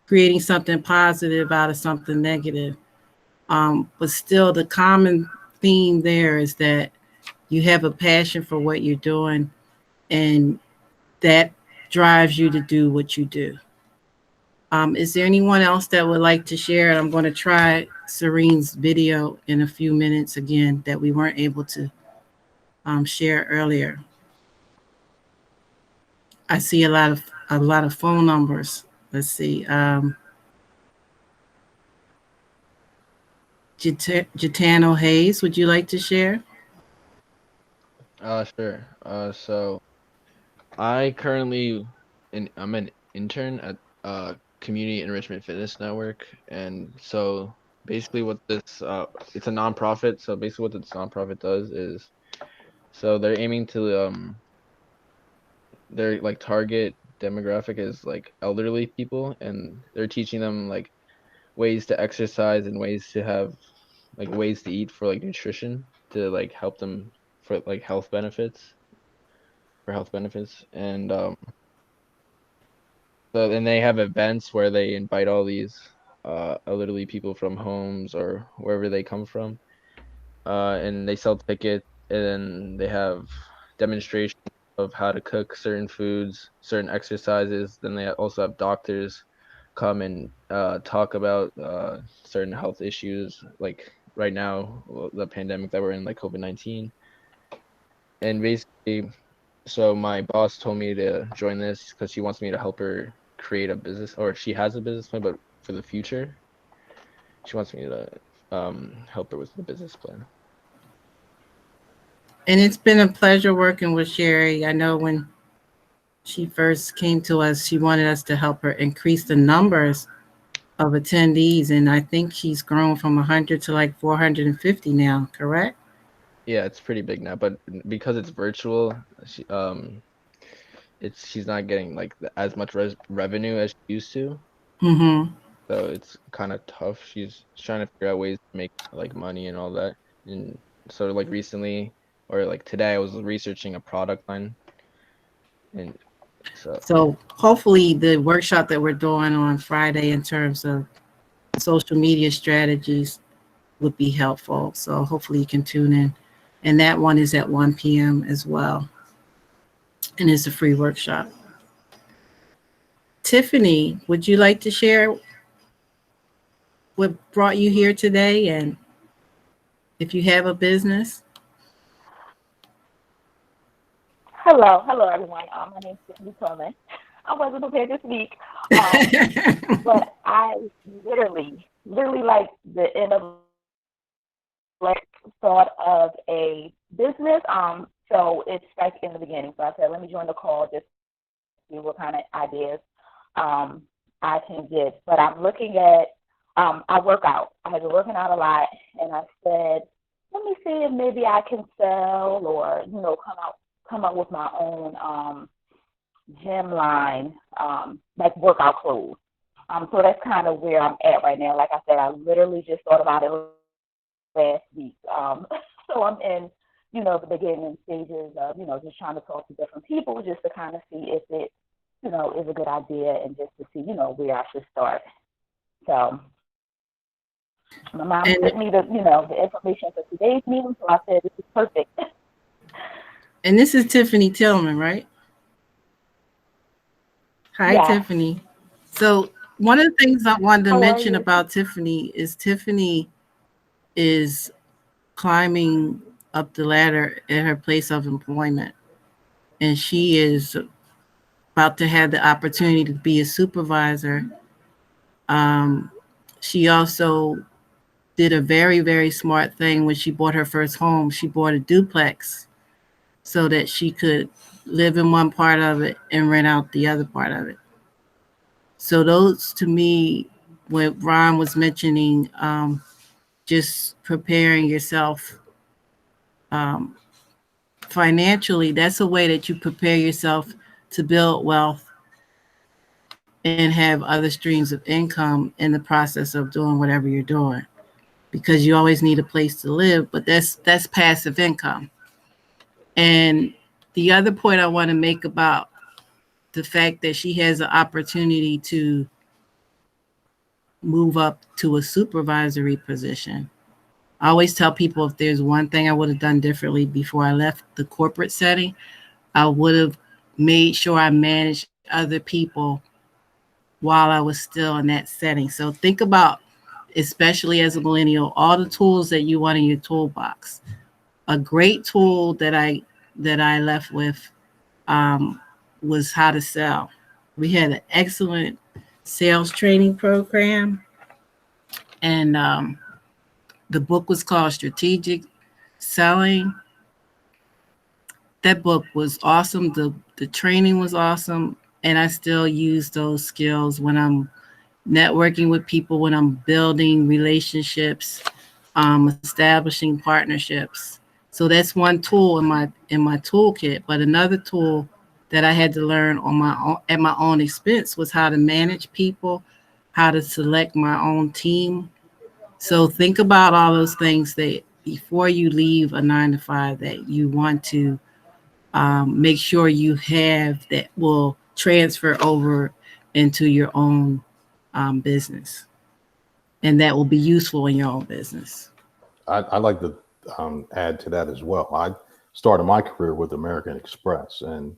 creating something positive out of something negative. But still the common theme there is that you have a passion for what you're doing and that drives you to do what you do. Is there anyone else that would like to share? I'm going to try Serene's video in a few minutes again that we weren't able to share earlier. I see a lot of phone numbers. Let's see. Gitano Hayes, would you like to share? Sure. So I currently, I'm an intern at Community Enrichment Fitness Network, and so basically what this it's a nonprofit. So basically what this nonprofit does is, so they're aiming to their like target demographic is like elderly people, and they're teaching them like ways to exercise and ways to have like ways to eat for like nutrition to like help them for like health benefits and so then they have events where they invite all these elderly people from homes or wherever they come from, and they sell tickets, and then they have demonstrations of how to cook certain foods, certain exercises. Then they also have doctors come and talk about certain health issues, like right now, the pandemic that we're in, like COVID-19. And basically, so my boss told me to join this because she wants me to help her create a business, or she has a business plan, but for the future, she wants me to help her with the business plan. And it's been a pleasure working with Sherry. I know when she first came to us, she wanted us to help her increase the numbers of attendees. And I think she's grown from 100 to like 450 now, correct? Yeah, it's pretty big now, but because it's virtual, she's not getting like as much revenue as she used to. Mm-hmm. So it's kind of tough. She's trying to figure out ways to make like money and all that. And so like recently, or like today, I was researching a product line, and so hopefully the workshop that we're doing on Friday in terms of social media strategies would be helpful. So hopefully you can tune in. And that one is at 1 p.m. as well. And it's a free workshop. Tiffany, would you like to share what brought you here today and if you have a business? Hello, everyone. My name is Tiffany Coleman. I wasn't prepared to speak, but I literally like the end of like thought of a business. So it's like in the beginning. So I said, let me join the call just to see what kind of ideas I can get. But I'm looking at, I work out. I have been working out a lot, and I said, let me see if maybe I can sell or, come up with my own gym line, like workout clothes. So that's kind of where I'm at right now. Like I said, I literally just thought about it last week. So I'm in, the beginning stages of, just trying to talk to different people just to kind of see if it, is a good idea and just to see, where I should start. So my mom sent me the information for today's meeting, so I said this is perfect. And this is Tiffany Tillman, right? Hi, Yeah. Tiffany. So one of the things I wanted to How are mention you? about Tiffany is climbing up the ladder at her place of employment. And she is about to have the opportunity to be a supervisor. She also did a very, very smart thing when she bought her first home. She bought a duplex so that she could live in one part of it and rent out the other part of it. So those, to me, when Ron was mentioning just preparing yourself financially, that's a way that you prepare yourself to build wealth and have other streams of income in the process of doing whatever you're doing, because you always need a place to live, but that's passive income. And the other point I want to make about the fact that she has an opportunity to move up to a supervisory position. I always tell people, if there's one thing I would have done differently before I left the corporate setting, I would have made sure I managed other people while I was still in that setting. So think about, especially as a millennial, all the tools that you want in your toolbox. A great tool that I left with was how to sell. We had an excellent sales training program, and the book was called Strategic Selling. That book was awesome. The training was awesome, and I still use those skills when I'm networking with people, when I'm building relationships, establishing partnerships. So that's one tool in my toolkit. But another tool that I had to learn on my own, at my own expense, was how to manage people, how to select my own team. So think about all those things that before you leave a 9-to-5 that you want to make sure you have that will transfer over into your own business, and that will be useful in your own business. I'd like to add to that as well. I started my career with American Express, and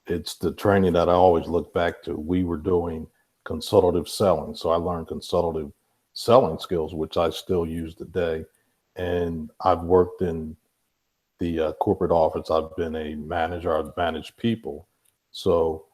it's the training that I always look back to. We were doing consultative selling, so I learned consultative selling skills, which I still use today. And I've worked in the corporate office. I've been a manager. I've managed people. So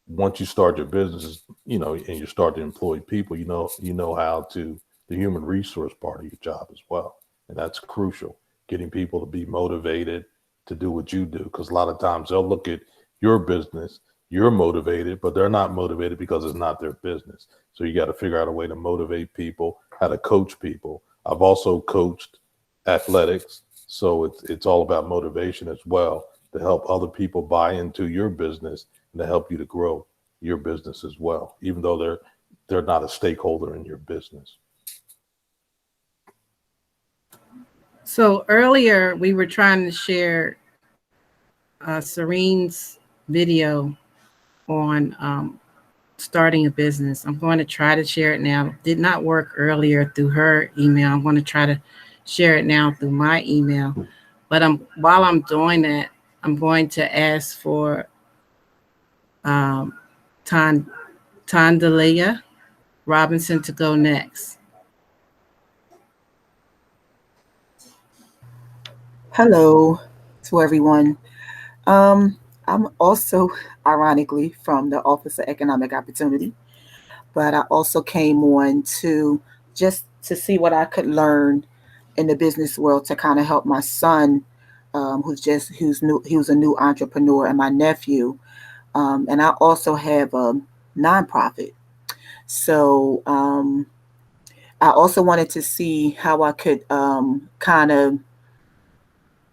once you start your business, and you start to employ people, you know how to, the human resource part of your job as well. And that's crucial, getting people to be motivated to do what you do. Because a lot of times they'll look at your business, you're motivated, but they're not motivated because it's not their business. So you got to figure out a way to motivate people, how to coach people. I've also coached athletics. So it's all about motivation as well, to help other people buy into your business and to help you to grow your business as well, even though they're not a stakeholder in your business. So earlier we were trying to share Serene's video on starting a business. I'm going to try to share it now. It did not work earlier through her email. I'm going to try to share it now through my email. But while I'm doing that, I'm going to ask for Tandalea Robinson to go next. Hello to everyone. I'm also, ironically, from the Office of Economic Opportunity, but I also came on to just to see what I could learn in the business world to kind of help my son who's new. He was a new entrepreneur, and my nephew. And I also have a nonprofit. So I also wanted to see how I could kind of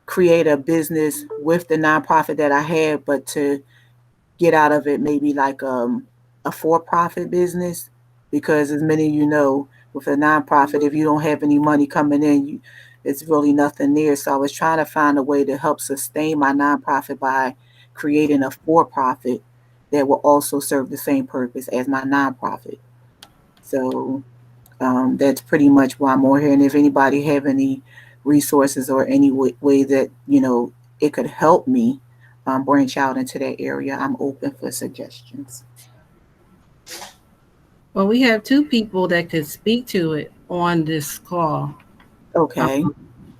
create a business with the nonprofit that I had, but to get out of it maybe like a for-profit business, because as many of you know, with a nonprofit, if you don't have any money coming in, it's really nothing there. So I was trying to find a way to help sustain my nonprofit by creating a for-profit that will also serve the same purpose as my nonprofit. So that's pretty much why I'm on here. And if anybody have any resources or any way that, it could help me branch out into that area, I'm open for suggestions. Well, we have two people that could speak to it on this call. Okay.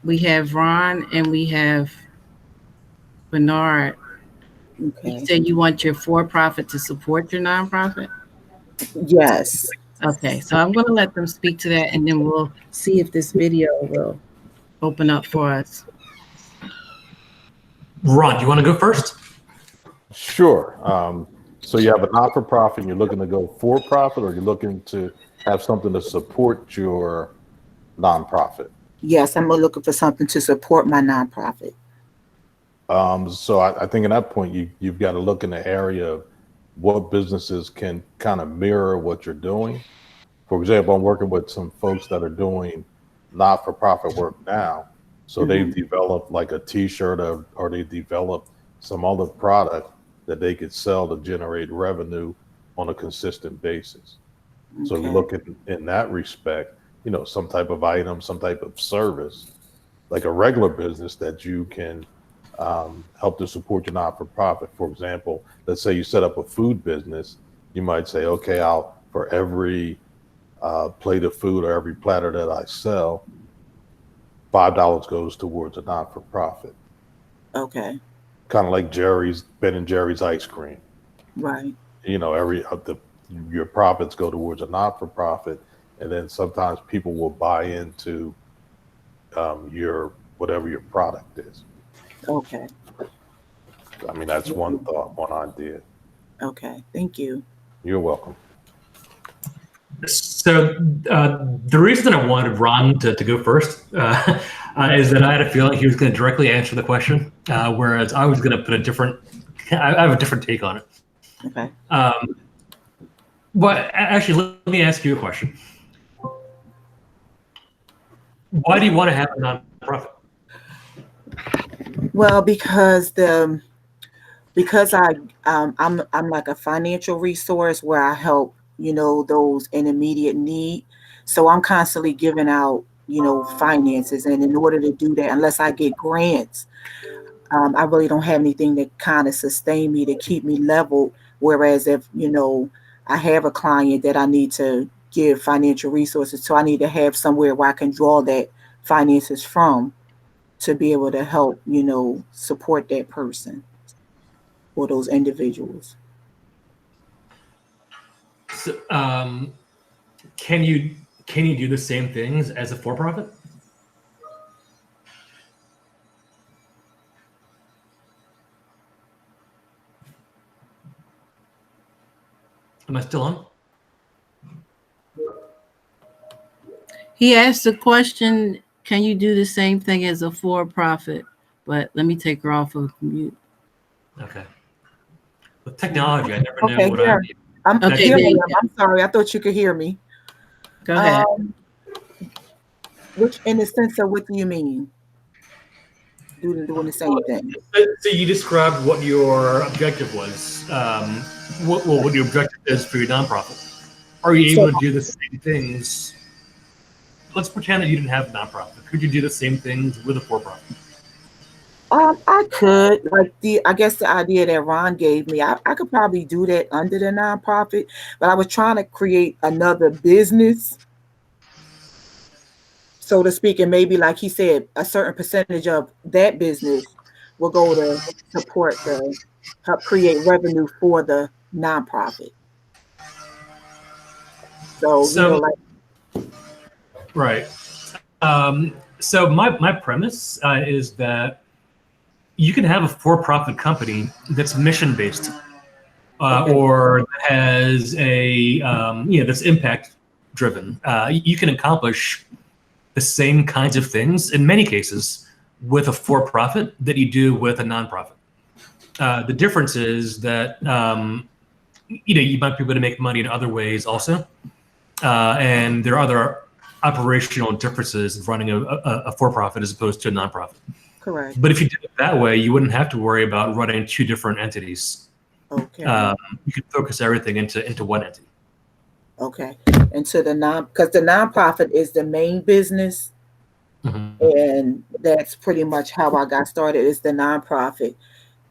We have Ron and we have Bernard. Okay. You said you want your for-profit to support your nonprofit? Yes. Okay, so I'm going to let them speak to that, and then we'll see if this video will open up for us. Ron, do you want to go first? Sure. So you have a not-for-profit, and you're looking to go for-profit, or you're looking to have something to support your nonprofit? Yes, I'm looking for something to support my nonprofit. So I think at that point, you've got to look in the area of what businesses can kind of mirror what you're doing. For example, I'm working with some folks that are doing not-for-profit work now. So they've developed like a t-shirt or they developed some other product that they could sell to generate revenue on a consistent basis. So if you look at in that respect, some type of item, some type of service, like a regular business that you can help to support your not-for-profit. For example, let's say you set up a food business, you might say, okay, for every plate of food or every platter that I sell, $5 goes towards a not-for-profit. Okay. Kind of like Ben and Jerry's ice cream. Right. Your profits go towards a not-for-profit, and then sometimes people will buy into whatever your product is. Okay. I mean, that's one thought, one idea. Okay. Thank you. You're welcome. So the reason I wanted Ron to go first is that I had a feeling he was going to directly answer the question, whereas I was going to put I have a different take on it. Okay. But actually, let me ask you a question. Why do you want to have a nonprofit? Well, because I'm like a financial resource where I help, those in immediate need. So I'm constantly giving out, finances. And in order to do that, unless I get grants, I really don't have anything to kind of sustain me, to keep me leveled. Whereas if, I have a client that I need to give financial resources, so I need to have somewhere where I can draw that finances from to be able to help, support that person or those individuals. So, can you do the same things as a for-profit? Am I still on? He asked the question, can you do the same thing as a for-profit? But let me take her off of mute. Okay. With technology, I never know what yeah. I'm sorry. I thought you could hear me. Go ahead. Which, in the sense of, what do you mean? Doing the same thing. So you described what your objective was. What your objective is for your nonprofit. Are you able to do the same things? Let's pretend that you didn't have a nonprofit. Could you do the same things with a for-profit? I could, I guess the idea that Ron gave me, I could probably do that under the nonprofit, but I was trying to create another business, so to speak, and maybe, like he said, a certain percentage of that business will go to support help create revenue for the nonprofit. So right. So my premise is that you can have a for-profit company that's mission-based, Okay. or has a that's impact-driven. You can accomplish the same kinds of things in many cases with a for-profit that you do with a nonprofit. The difference is that you might be able to make money in other ways also, and there are other operational differences of running a for-profit as opposed to a nonprofit. Correct. But if you did it that way, you wouldn't have to worry about running two different entities. Okay. You could focus everything into one entity. Okay. And to because the nonprofit is the main business, Mm-hmm. and that's pretty much how I got started, is the nonprofit.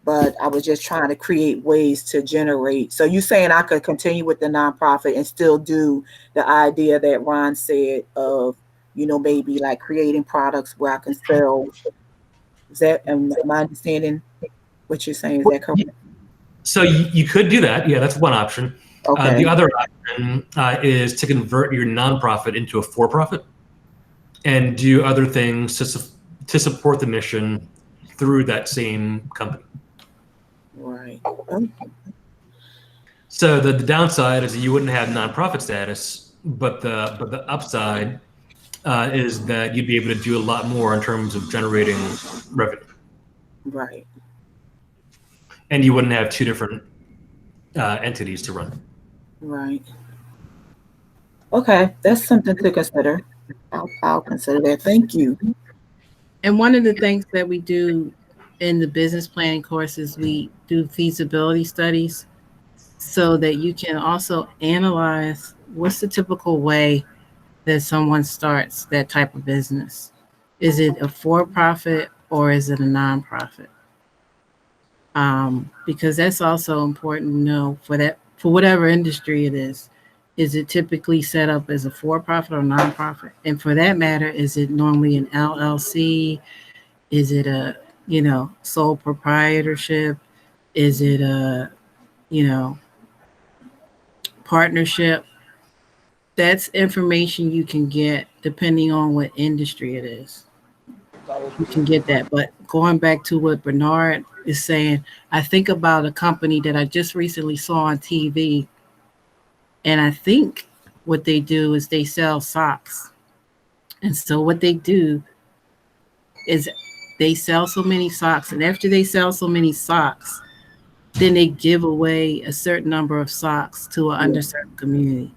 But I was just trying to create ways to generate. So you saying I could continue with the nonprofit and still do the idea that Ron said of, maybe like creating products where I can sell. Is that, am I understanding what you're saying? Is that correct? So you could do that. Yeah, that's one option. Okay. The other option is to convert your nonprofit into a for-profit and do other things to support the mission through that same company. Right. Okay. So the downside is that you wouldn't have nonprofit status, but the upside is that you'd be able to do a lot more in terms of generating revenue. Right. And you wouldn't have two different entities to run. Right. Okay, that's something to consider. I'll consider that. Thank you. And one of the things that we do in the business planning courses, we do feasibility studies so that you can also analyze what's the typical way that someone starts that type of business. Is it a for-profit or is it a nonprofit? Because that's also important to know for whatever industry it is. Is it typically set up as a for-profit or nonprofit? And for that matter, is it normally an LLC? Is it a, sole proprietorship? Is it a, partnership? That's information you can get depending on what industry it is. You can get that. But going back to what Bernard is saying, I think about a company that I just recently saw on TV. And I think what they do is they sell socks. And so what they do is they sell so many socks. And after they sell so many socks, then they give away a certain number of socks to an underserved community.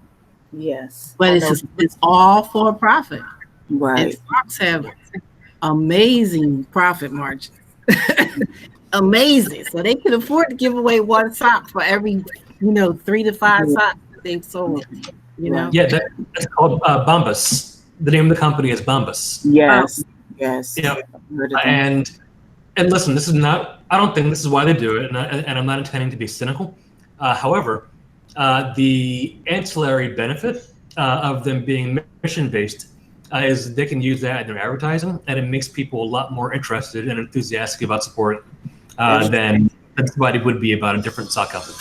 Yes. But it's all for profit. Right. And socks have amazing profit margins. Amazing. So they can afford to give away one sock for every, 3 to 5 socks that they've sold. Yeah, that's called Bombas. The name of the company is Bombas. Yes. Yes. And listen, this is not. I don't think this is why they do it, and I'm not intending to be cynical. However, the ancillary benefit of them being mission-based is they can use that in their advertising, and it makes people a lot more interested and enthusiastic about support than somebody would be about a different sock company.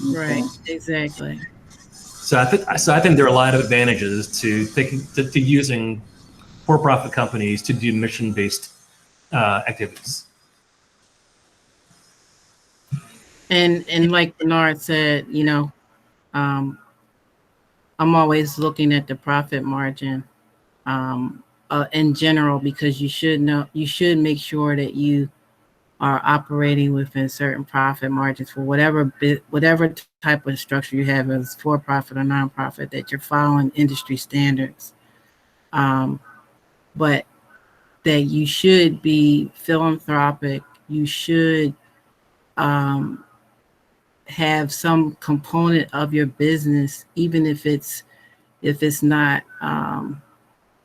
Right. Exactly. So I think there are a lot of advantages to using for-profit companies to do mission-based activities. And like Bernard said, I'm always looking at the profit margin in general, because you should make sure that you are operating within certain profit margins for whatever type of structure you have, as for-profit or nonprofit, that you're following industry standards. But that you should be philanthropic. You should have some component of your business, even if it's not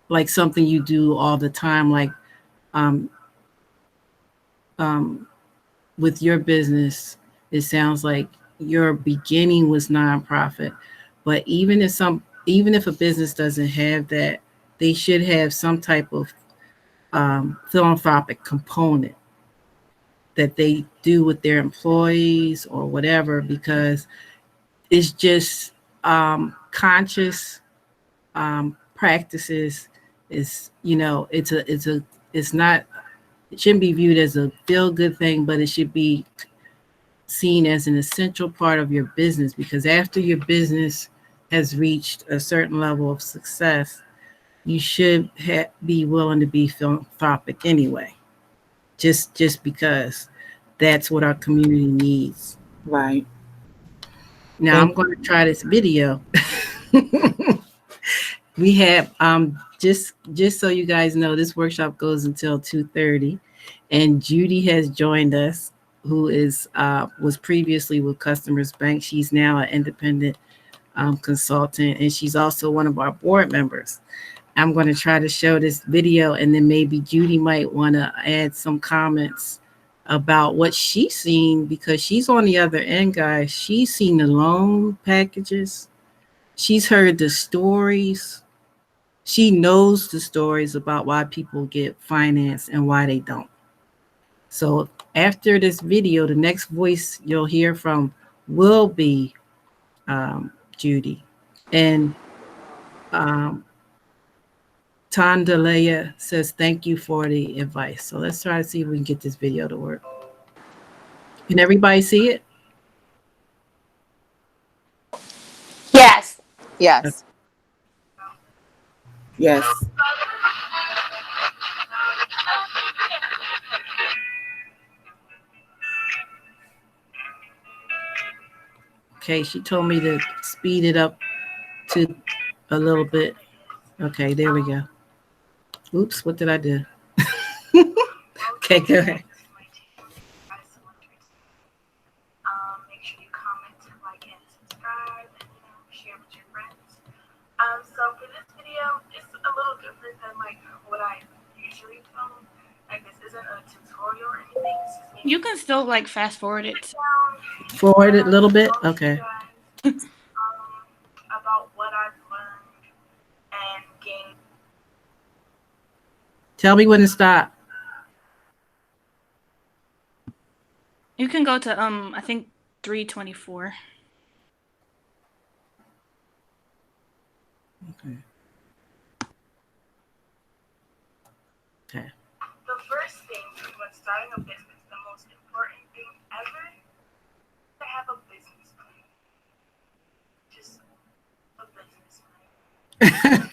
like something you do all the time, like with your business, it sounds like your beginning was nonprofit, but even if a business doesn't have that, they should have some type of philanthropic component that they do with their employees or whatever, because it's just conscious practices. Is it's not it shouldn't be viewed as a feel-good thing, but it should be seen as an essential part of your business, because after your business has reached a certain level of success, you should be willing to be philanthropic anyway, just because that's what our community needs. Right. Now I'm going to try this video. We have just so you guys know, this workshop goes until 2:30, and Judy has joined us, who is was previously with Customers Bank. She's now an independent consultant, and she's also one of our board members. I'm going to try to show this video, and then maybe Judy might want to add some comments about what she's seen, because she's on the other end, guys. She's seen the loan packages. She's heard the stories. She knows the stories about why people get financed and why they don't. So after this video, the next voice you'll hear from will be Judy. And Tandalea says, thank you for the advice. So let's try to see if we can get this video to work. Can everybody see it? Yes. Yes. Yes. Okay, she told me to speed it up to a little bit. Okay, there we go. Oops, what did I do? Okay, go ahead. Make sure you comment, like, and subscribe, and share with your friends. So for this video, it's a little different than like what I usually film. Like, this isn't a tutorial or anything. It's just me. You can still like fast forward it. Forward it a little bit. Okay. About what I've learned and gained. Tell me when to stop. You can go to I think 324. Okay. Okay. The first thing when starting a business, the most important thing ever, is to have a business plan. Just a business plan.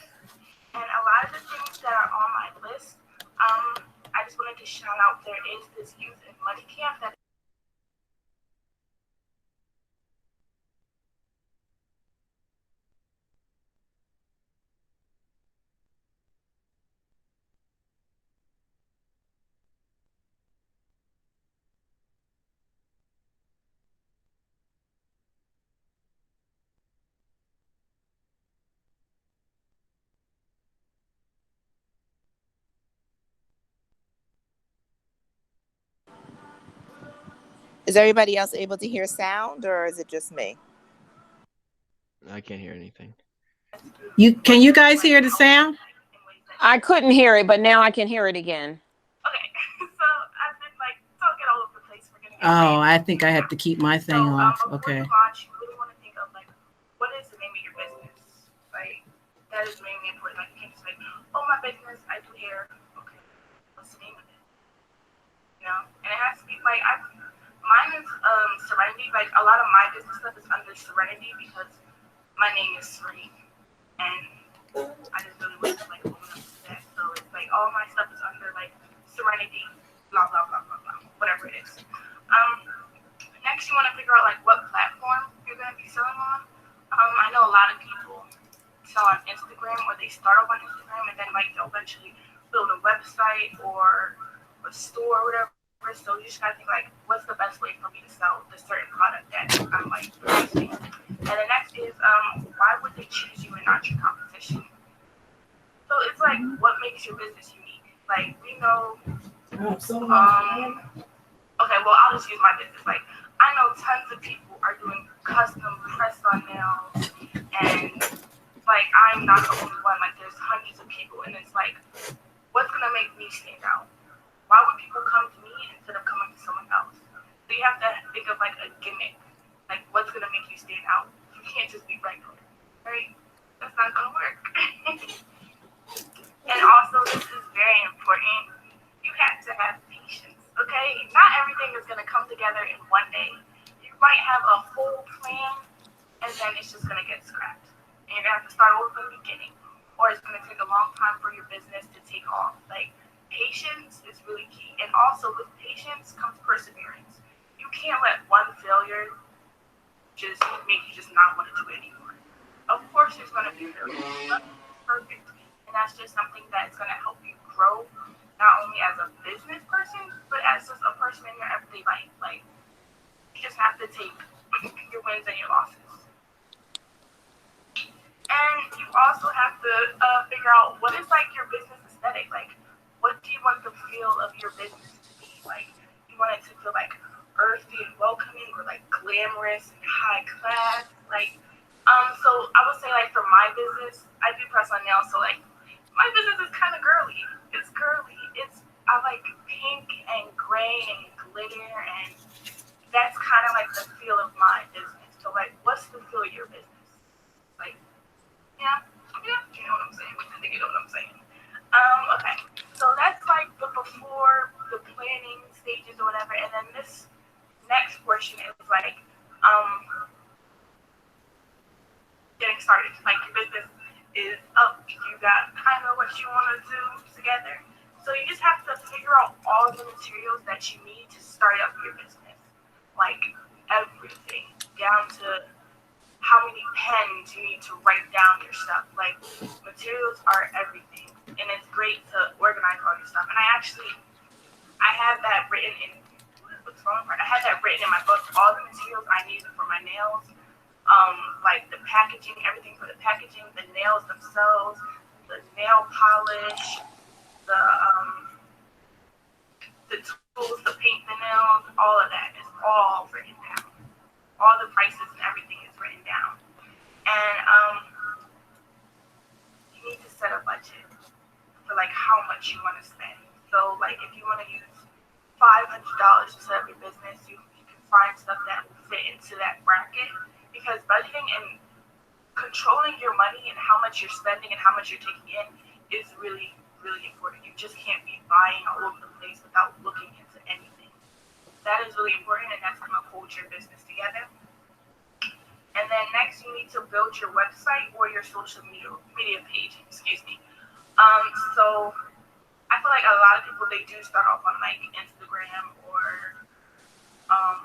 And a lot of the things that are on my list, I just wanted to shout out, there is this youth and money camp that Is everybody else able to hear sound, or is it just me? I can't hear anything. Can you guys hear the sound? I couldn't hear it, but now I can hear it again. Okay, so I've been like talking all over the place. We're gonna get Oh, I think I have to keep my thing off. Okay. Before you launch, you really want to think of like, what is the name of your business? Like, that is really important. Like, you can't just like, oh, my business, I do hair. Okay, what's the name of it? You know, and it has to be like, mine is Serenity. Like, a lot of my business stuff is under Serenity because my name is Serene, and I just really want to like own up to that. So it's like all my stuff is under like Serenity, blah blah blah blah blah, whatever it is. Next, you want to figure out like what platform you're going to be selling on. I know a lot of people sell on Instagram, or they start off on Instagram and then like they'll eventually build a website or a store or whatever. So you just gotta think like, what's the best way for me to sell this certain product that I'm like producing? And the next is, why would they choose you and not your competition? So it's like, what makes your business unique? Like, we know, okay, well, I'll just use my business. Like, I know tons of people are doing custom press-on nails, and like, I'm not the only one. Like, there's hundreds of people, and it's like, what's gonna make me stand out? Why would people come to me instead of coming to someone else? So you have to think of like a gimmick, like what's gonna make you stand out. You can't just be regular, right? That's not gonna work. And also, this is very important. You have to have everything is going to come together in one day. You might have a whole plan, and then it's just going to get scrapped. And you're going to have to start over from the beginning. Or it's going to take a long time for your business to take off. Like, patience is really key. And also, with patience comes perseverance. You can't let one failure just make you just not want to do it anymore. Of course, there's going to be failures. Nothing's perfect. And that's just something that's going to help you grow, not only as a business person, but as just a person in your everyday life. Like, you just have to take your wins and your losses. And you also have to figure out what is like your business aesthetic. Like, what do you want the feel of your business to be? Like, you want it to feel like earthy and welcoming, or like glamorous and high class. Like, so I would say, like, for my business, I do press on nails. So like, my business is kind of girly. It's girly. I like pink and gray and glitter, and that's kind of like the feel of my business. So like, what's the feel of your business? Like, yeah, you know what I'm saying. I think you know what I'm saying. Okay, so that's like the before, the planning stages or whatever, and then this next portion is like getting started. Like, your business is up, you got kind of what you want to do together. So you just have to figure out all the materials that you need to start up your business, like everything, down to how many pens you need to write down your stuff. Like, materials are everything, and it's great to organize all your stuff. And I have that written in, what's wrong? I had that written in my book, all the materials I needed for my nails, like the packaging, everything for the packaging, the nails themselves, the nail polish, the tools to paint the nails, all of that is all written down. All the prices and everything is written down. And you need to set a budget for like how much you want to spend. So like, if you want to use $500 to set up your business, you can find stuff that will fit into that bracket, because budgeting and controlling your money and how much you're spending and how much you're taking in is really, really important. You just can't be buying all over the place without looking into anything. That is really important, and that's going to hold your business together. And then next, you need to build your website or your social media page. Excuse me. So I feel like a lot of people, they do start off on like Instagram or I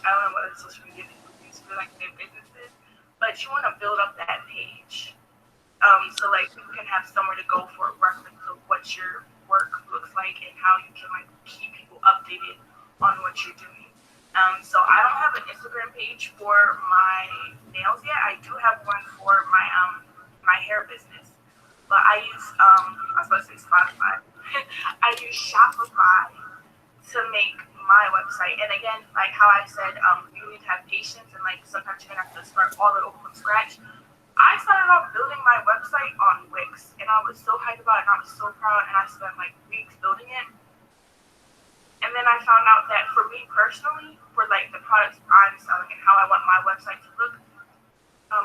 don't know what other social media people use for like their businesses, but you want to build up that page. So like, you can have somewhere to go for a reference of what your work looks like and how you can like keep people updated on what you're doing. So I don't have an Instagram page for my nails yet. I do have one for my hair business, but I use I was supposed to say Spotify. I use Shopify to make my website. And again, like how I said, you need to have patience, and like sometimes you're gonna have to start all it over from scratch. I started off building my website on Wix, and I was so hyped about it, and I was so proud, and I spent like weeks building it. And then I found out that for me personally, for like the products I'm selling and how I want my website to look,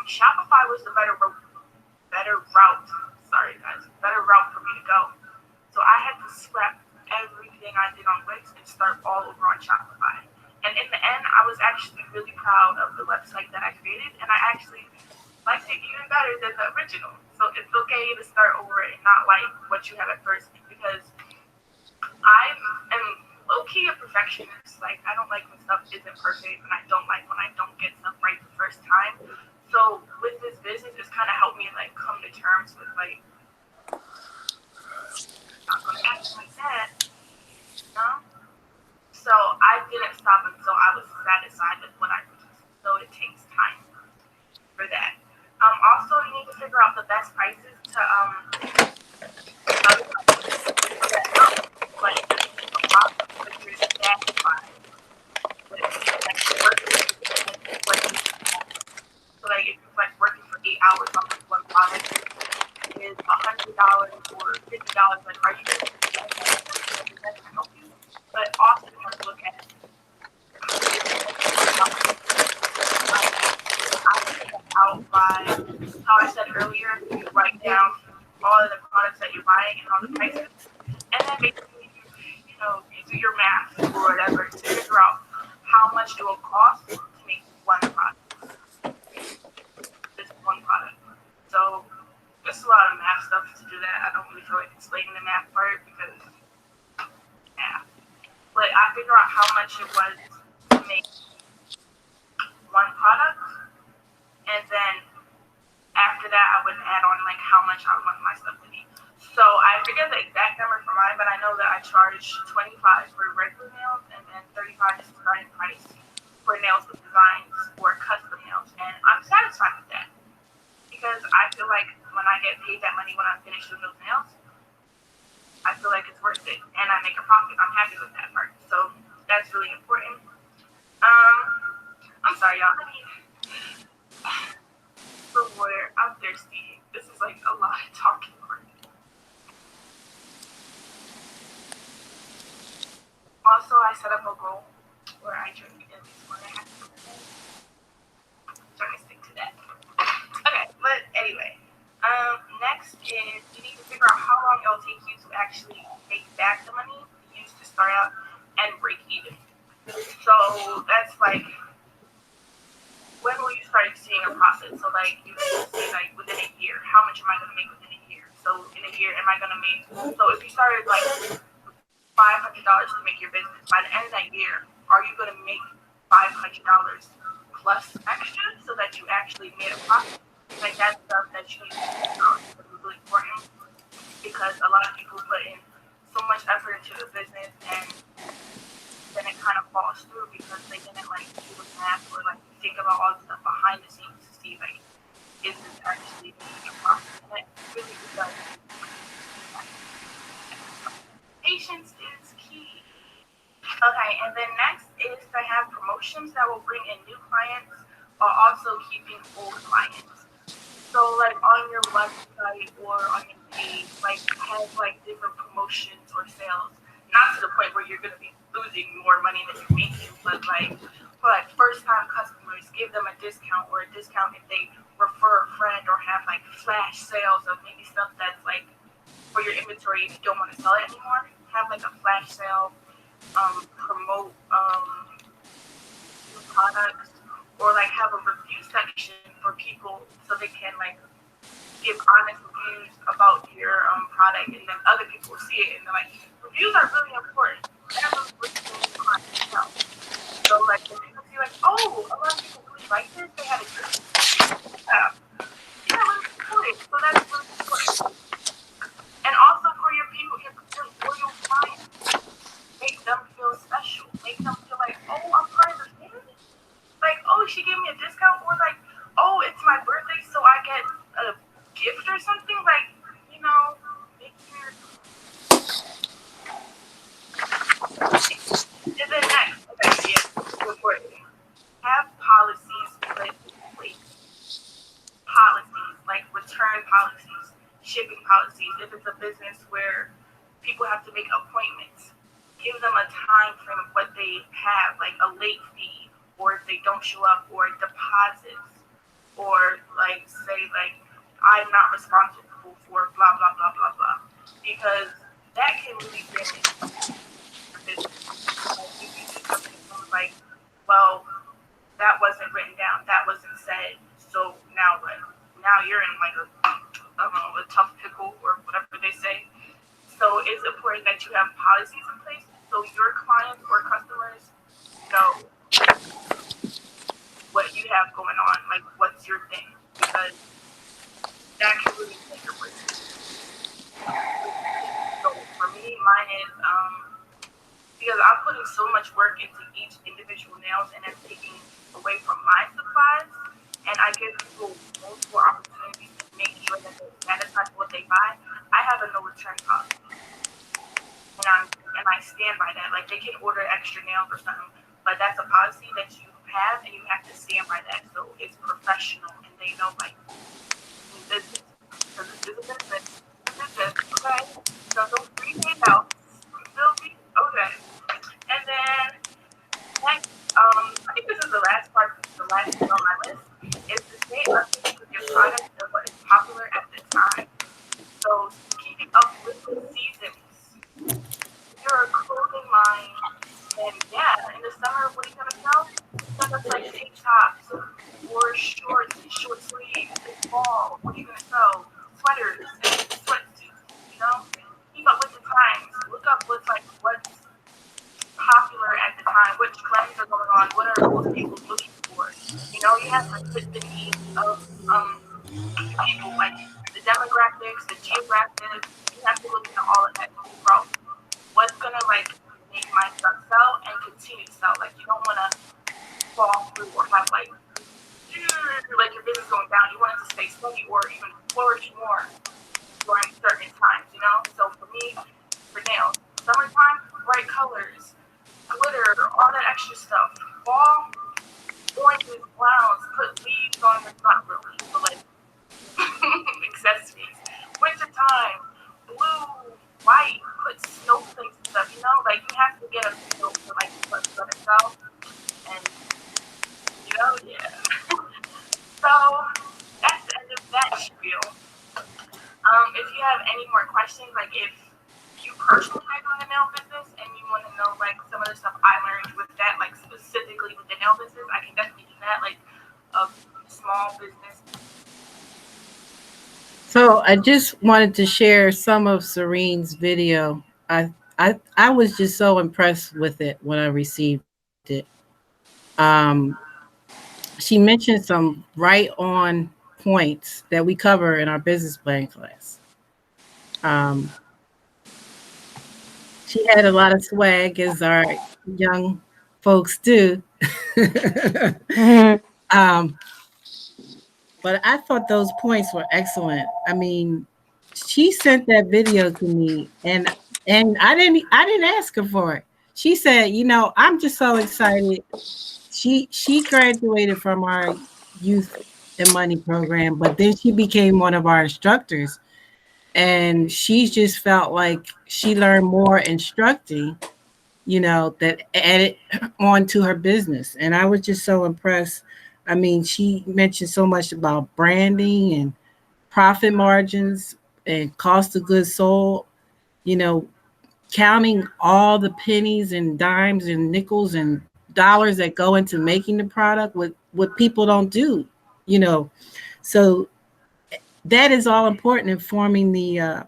Shopify was the better route. Sorry guys, better route for me to go. So I had to scrap everything I did on Wix and start all over on Shopify. And in the end, I was actually really proud of the website that I created, and I actually liked it even better than the original. So it's okay to start over and not like what you have at first, because I am low-key a perfectionist. Like, I don't like when stuff isn't perfect, and I don't like when I don't get stuff right the first time. So with this business, it's kind of helped me like come to terms with like, not gonna act like that, you know? So I didn't stop until I was satisfied with what I produced. So it takes time for that. Also, you need to figure out the best prices to like a lot of you're satisfied with like working. So like, if you're like working for 8 hours on like one product, is $100 or $50. Like, are you going to do that to help you? But also you have to look at out by how I said earlier, you write down all of the products that you're buying and all the prices, and then basically you do your math or whatever to figure much it will cost to make one product. Just one product. So there's a lot of math stuff to do that. I don't really feel like explaining the math part because, yeah. But I figure out how much it was to make one product, and then after that, I would add on like how much I want my stuff to be. So I forget the exact number for mine, but I know that I charge $25 for regular nails, and then $35 is the starting price for nails with designs or custom nails, and I'm satisfied with that because I feel like when I get paid that money when I'm finished with those nails, I feel like it's worth it, and I make a profit. I'm happy with that part, so that's really important. I'm sorry, y'all. Let me some water. I'm thirsty. This is like a lot of talking for me. Also, I set up a goal where I drink at least 1.5 a day. So I stick to that. Okay, but anyway, next is you need to figure out how long it'll take you to actually make back the money you used to start out and break even. So that's like, when will you start seeing a profit? So like you can see like within a year, how much am I gonna make within a year? So in a year, am I gonna make, so if you started like $500 to make your business, by the end of that year, are you gonna make $500 plus extra so that you actually made a profit? Like that's stuff that you need to figure out. It's really important because a lot of people put in so much effort into the business and then it kind of falls through because they didn't like do the math or like think about all the stuff behind the scenes to see like, is this actually making a profit? And it really does. Patience is key. Okay, and then next is to have promotions that will bring in new clients while also keeping old clients. So like on your website or on your page, like have like different promotions or sales. Not to the point where you're gonna be losing more money than you're making, but like for like first time customers, give them a discount or a discount if they refer a friend or have like flash sales of maybe stuff that's like for your inventory if you don't want to sell it anymore. Have like a flash sale, promote new products, or like have a review section for people so they can like give honest reviews about your product, and then other people will see it and they're like, reviews are really important. They're really important. So like when people see like, oh, a lot of people really like this, they had a good yeah, really good. So that's really important. And also for your people, your loyal clients, make them feel special. Make them feel like, oh, I'm part of the family. Like, oh, she gave me a discount, or like, oh, it's my birthday, so I get a gift or something. Like, you know, make your. And then next, okay, yeah, important. Have policies put in place. Policies like return policies, shipping policies. If it's a business where people have to make appointments, give them a time frame of what they have, like a late fee, or if they don't show up, or deposits, or like say like I'm not responsible for blah blah blah blah blah, because that can really damage your business. Like if you do something like, well, that wasn't written down, that wasn't said, so now what? Now you're in like a, I don't know, a tough pickle or whatever they say. So it's important that you have policies in place so your clients or customers know what you have going on, like what's your thing, because that can really make or break. So for me, mine is because I'm putting so much work into each individual nails and I'm taking away from my supplies, and I give people multiple opportunities to make sure that they're satisfied with what they buy. I have a no return policy. And I stand by that. Like they can order extra nails or something, but that's a policy that you have and you have to stand by that. So it's professional and they know like this is because this is a business. This is okay. So don't freak me out. Still be okay. And then next, I think this is the last part, the last thing on my list, is to stay updated with your product and what is popular at the time. So keeping up with the seasons. You're a clothing line, and yeah, in the summer, what are you gonna sell? Stuff like tank tops or shorts and short sleeves. It's fall. What are you gonna sell? Sweaters and sweatsuits. You know, keep up with the times. Look up what's popular at the time. What trends are going on? What are most people looking for? You know, you have to fit the needs of people, like the demographics, the geographics. You have to look into all of that to grow. What's gonna make my stuff sell and continue to sell? Like, you don't want to fall through or have like your business going down. You want it to stay steady or even flourish more during certain times. You know. So for me, for nails, summertime, bright colors, glitter, all that extra stuff. Fall, oranges, browns, put leaves on your, not really, but like accessories. Wintertime, blue, white, put snowflakes and stuff, you know? Like, you have to get a feel for like what's gonna sell. And you know, yeah. So that's the end of that spiel. If you have any more questions, like if you personally are doing a nail business and you want to know like some of the stuff I learned with that, like specifically with the nail business, I can definitely do that, like a small business. So I just wanted to share some of Serene's video. I was just so impressed with it when I received it. She mentioned some right on points that we cover in our business plan class. She had a lot of swag, as our young folks do. But I thought those points were excellent. I mean, she sent that video to me, and I didn't ask her for it. She said, you know, I'm just so excited. She graduated from our youth and money program, but then she became one of our instructors. And she just felt like she learned more instructing, you know, that added on to her business. And I was just so impressed. I mean, she mentioned so much about branding and profit margins and cost of goods sold, you know, counting all the pennies and dimes and nickels and dollars that go into making the product, what people don't do, you know. So that is all important in forming the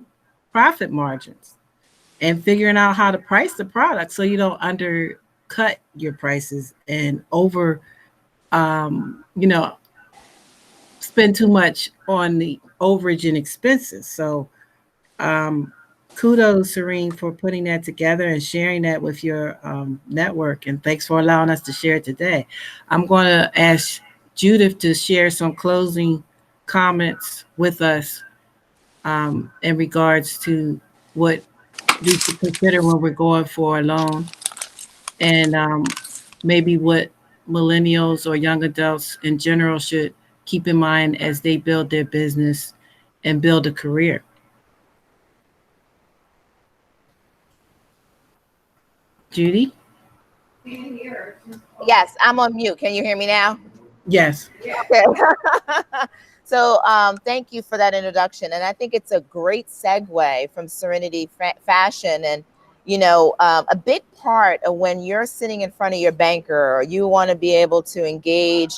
profit margins and figuring out how to price the product so you don't undercut your prices and over, you know, spend too much on the overage and expenses. So kudos, Serene, for putting that together and sharing that with your network. And thanks for allowing us to share it today. I'm going to ask Judith to share some closing comments with us in regards to what we should consider when we're going for a loan, and maybe what millennials or young adults in general should keep in mind as they build their business and build a career. Judy? Yes, I'm on mute. Can you hear me now? Yes. Okay. So thank you for that introduction. And I think it's a great segue from Serenity Fashion. And, you know, a big part of when you're sitting in front of your banker or you want to be able to engage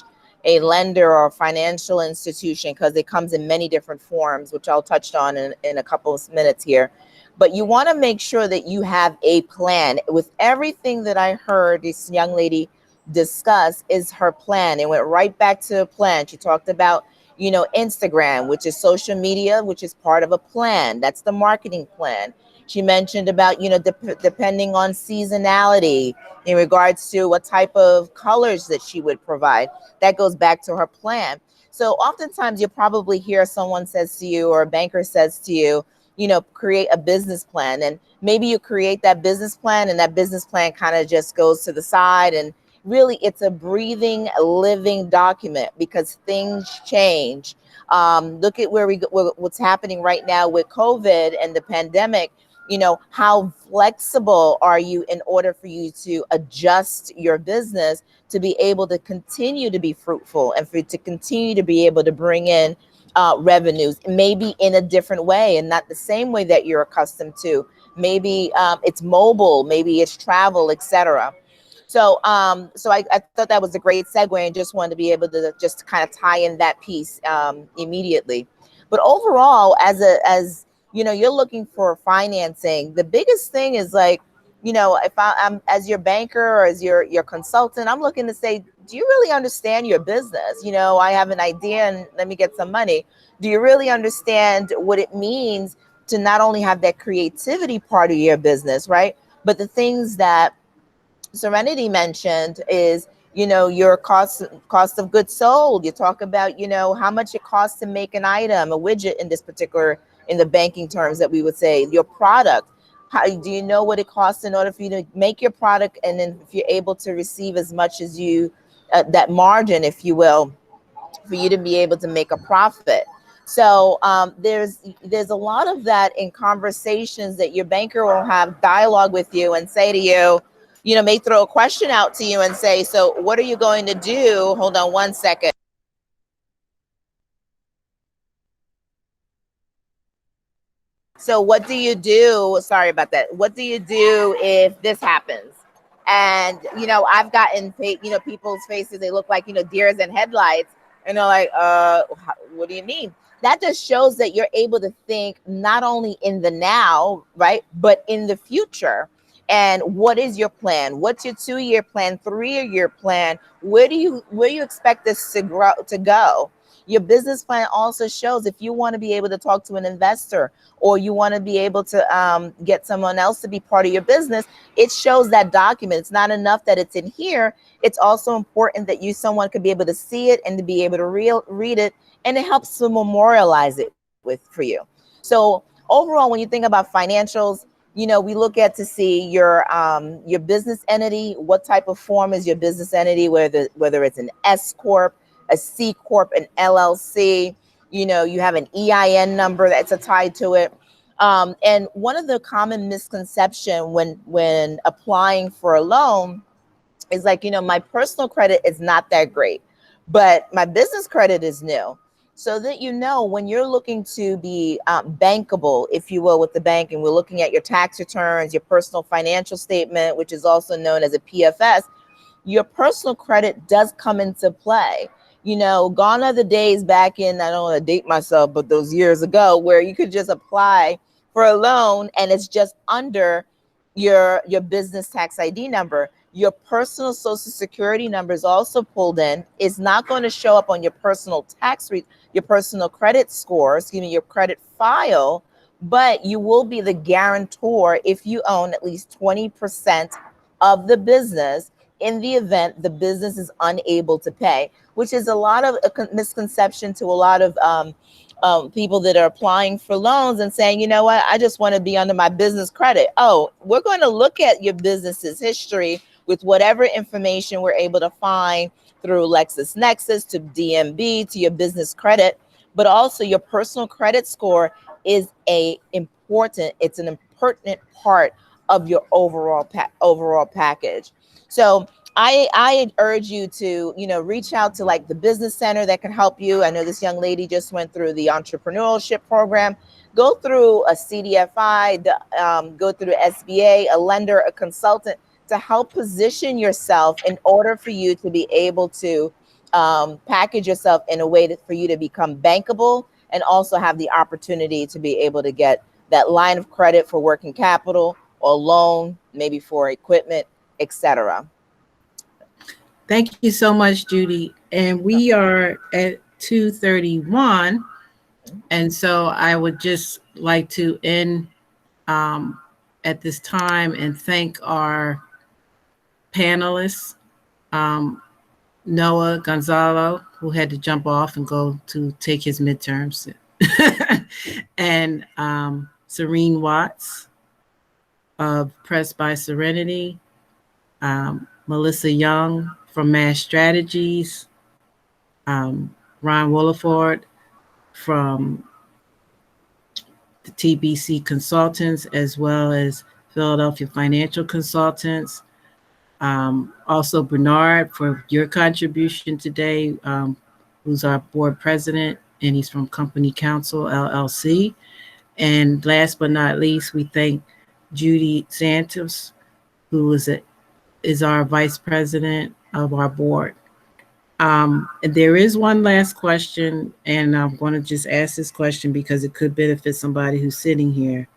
a lender or financial institution, because it comes in many different forms, which I'll touch on in a couple of minutes here. But you want to make sure that you have a plan. With everything that I heard this young lady discuss is her plan. It went right back to a plan. She talked about, you know, Instagram, which is social media, which is part of a plan. That's the marketing plan. She mentioned about, you know, depending on seasonality in regards to what type of colors that she would provide. That goes back to her plan. So oftentimes you'll probably hear someone says to you or a banker says to you, you know, create a business plan. And maybe you create that business plan and that business plan kind of just goes to the side. And really it's a breathing, living document because things change. Look at what's happening right now with COVID and the pandemic. You know, how flexible are you in order for you to adjust your business to be able to continue to be fruitful and for you to continue to be able to bring in revenues, maybe in a different way and not the same way that you're accustomed to. Maybe it's mobile, maybe it's travel, etc. So I thought that was a great segue, and just wanted to be able to just kind of tie in that piece immediately. But overall, as you know, you're looking for financing. The biggest thing is like, you know, if I'm as your banker or as your consultant, I'm looking to say, do you really understand your business? You know, I have an idea and let me get some money. Do you really understand what it means to not only have that creativity part of your business, right? But the things that Serenity mentioned is, you know, your cost of goods sold. You talk about, you know, how much it costs to make an item, a widget in this particular, in the banking terms that we would say, your product. How do you know what it costs in order for you to make your product, and then if you're able to receive as much as you, that margin, if you will, for you to be able to make a profit. So there's a lot of that in conversations that your banker will have dialogue with you and say to you, you know, may throw a question out to you and say, so what are you going to do? Hold on one second. So what do you do? Sorry about that. What do you do if this happens? And, you know, I've gotten, you know, people's faces, they look like, you know, deers in headlights. And they're like, what do you mean? That just shows that you're able to think not only in the now, right, but in the future. And what is your plan? What's your 2-year plan, 3-year plan? Where do you expect this to go? Your business plan also shows if you want to be able to talk to an investor, or you want to be able to get someone else to be part of your business, it shows that document. It's not enough that it's in here. It's also important that someone could be able to see it and to be able to read it, and it helps to memorialize it for you. So overall, when you think about financials, you know, we look at to see your business entity. What type of form is your business entity? Whether it's an S corp, a C corp, an LLC. You know, you have an EIN number that's tied to it. And one of the common misconception when applying for a loan is like, you know, my personal credit is not that great, but my business credit is new. So that, you know, when you're looking to be bankable, if you will, with the bank, and we're looking at your tax returns, your personal financial statement, which is also known as a PFS, your personal credit does come into play. You know, gone are the days back in, I don't want to date myself, but those years ago, where you could just apply for a loan and it's just under your business tax ID number. Your personal social security number is also pulled in. It's not going to show up on your personal your personal credit score, your credit file, but you will be the guarantor if you own at least 20% of the business in the event the business is unable to pay, which is a lot of a misconception to a lot of people that are applying for loans and saying, you know what, I just want to be under my business credit. Oh, we're going to look at your business's history with whatever information we're able to find through LexisNexis to DMB to your business credit, but also your personal credit score is an important part of your overall package. So I urge you to, you know, reach out to like the business center that can help you. I know this young lady just went through the entrepreneurship program. Go through a CDFI, go through SBA, a lender, a consultant, to help position yourself in order for you to be able to package yourself in a way for you to become bankable, and also have the opportunity to be able to get that line of credit for working capital or loan, maybe for equipment, etc. Thank you so much, Judy. And we are at 2:31. And so I would just like to end at this time and thank our panelists, Noah Gansallo, who had to jump off and go to take his midterms, and Serene Watts of Press by Serenity, Melissa Young from Mass Strategies, Ron Williford from the TBC Consultants, as well as Philadelphia Financial Consultants. Also Bernard for your contribution today, who's our board president, and he's from Company Counsel, LLC. And last but not least, we thank Judy Santos, who is is our vice president of our board. And there is one last question, and I'm going to just ask this question because it could benefit somebody who's sitting here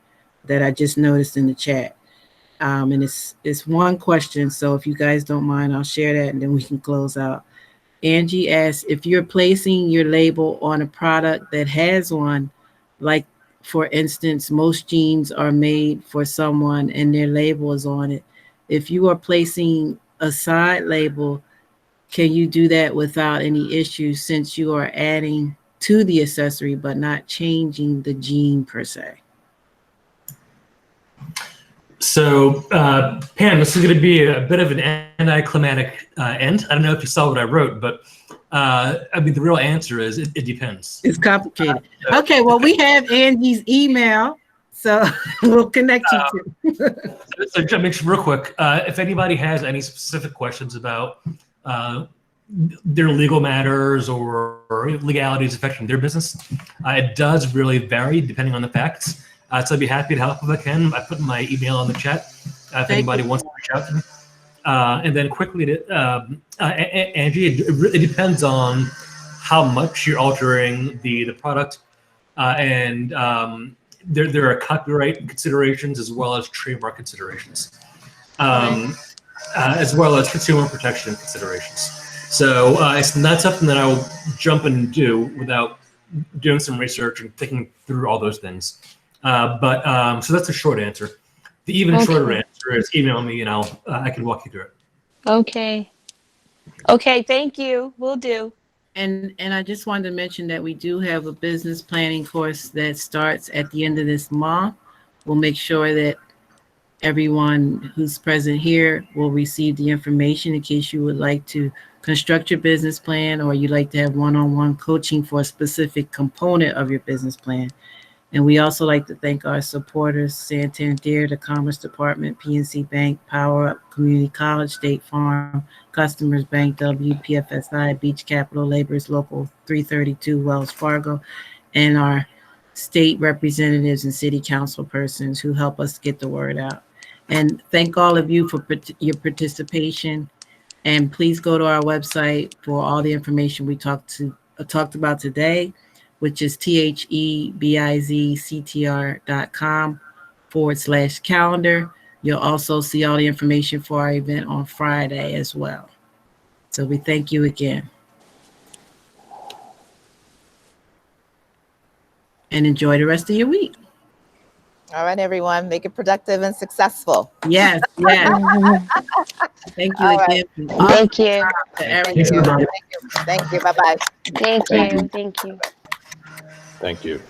that I just noticed in the chat. And it's one question, so if you guys don't mind, I'll share that and then we can close out. Angie asks, if you're placing your label on a product that has one, like for instance, most jeans are made for someone and their label is on it. If you are placing a side label, can you do that without any issues since you are adding to the accessory but not changing the jean per se? So, Pam, this is going to be a bit of an anticlimactic end. I don't know if you saw what I wrote, but I mean, the real answer is it depends. It's complicated. Okay, well, we have Angie's email, so we'll connect you to. So, just make sure real quick, if anybody has any specific questions about their legal matters or legalities affecting their business, it does really vary depending on the facts. So I'd be happy to help if I can. I put my email in the chat if anybody wants to reach out to me. And then quickly, Angie, it depends on how much you're altering the product, and there are copyright considerations as well as trademark considerations, as well as consumer protection considerations. So it's not something that I will jump in and do without doing some research and thinking through all those things. So that's the short answer. The even shorter answer is email me and I can walk you through it. Okay. Okay, thank you. Will do. And I just wanted to mention that we do have a business planning course that starts at the end of this month. We'll make sure that everyone who's present here will receive the information in case you would like to construct your business plan or you'd like to have one-on-one coaching for a specific component of your business plan. And we also like to thank our supporters, Santander, the Commerce Department, PNC Bank, Power Up Community College, State Farm, Customers Bank, WPFSI, Beach Capital, Laborers Local 332, Wells Fargo, and our state representatives and city council persons who help us get the word out. And thank all of you for your participation. And please go to our website for all the information we talked about today, which is thebizctr.com/calendar. You'll also see all the information for our event on Friday as well. So we thank you again. And enjoy the rest of your week. All right, everyone, make it productive and successful. Yes, yes. Thank you again. Thank you. Thank you. Thank you. Bye-bye. Thank you. Thank you. Thank you.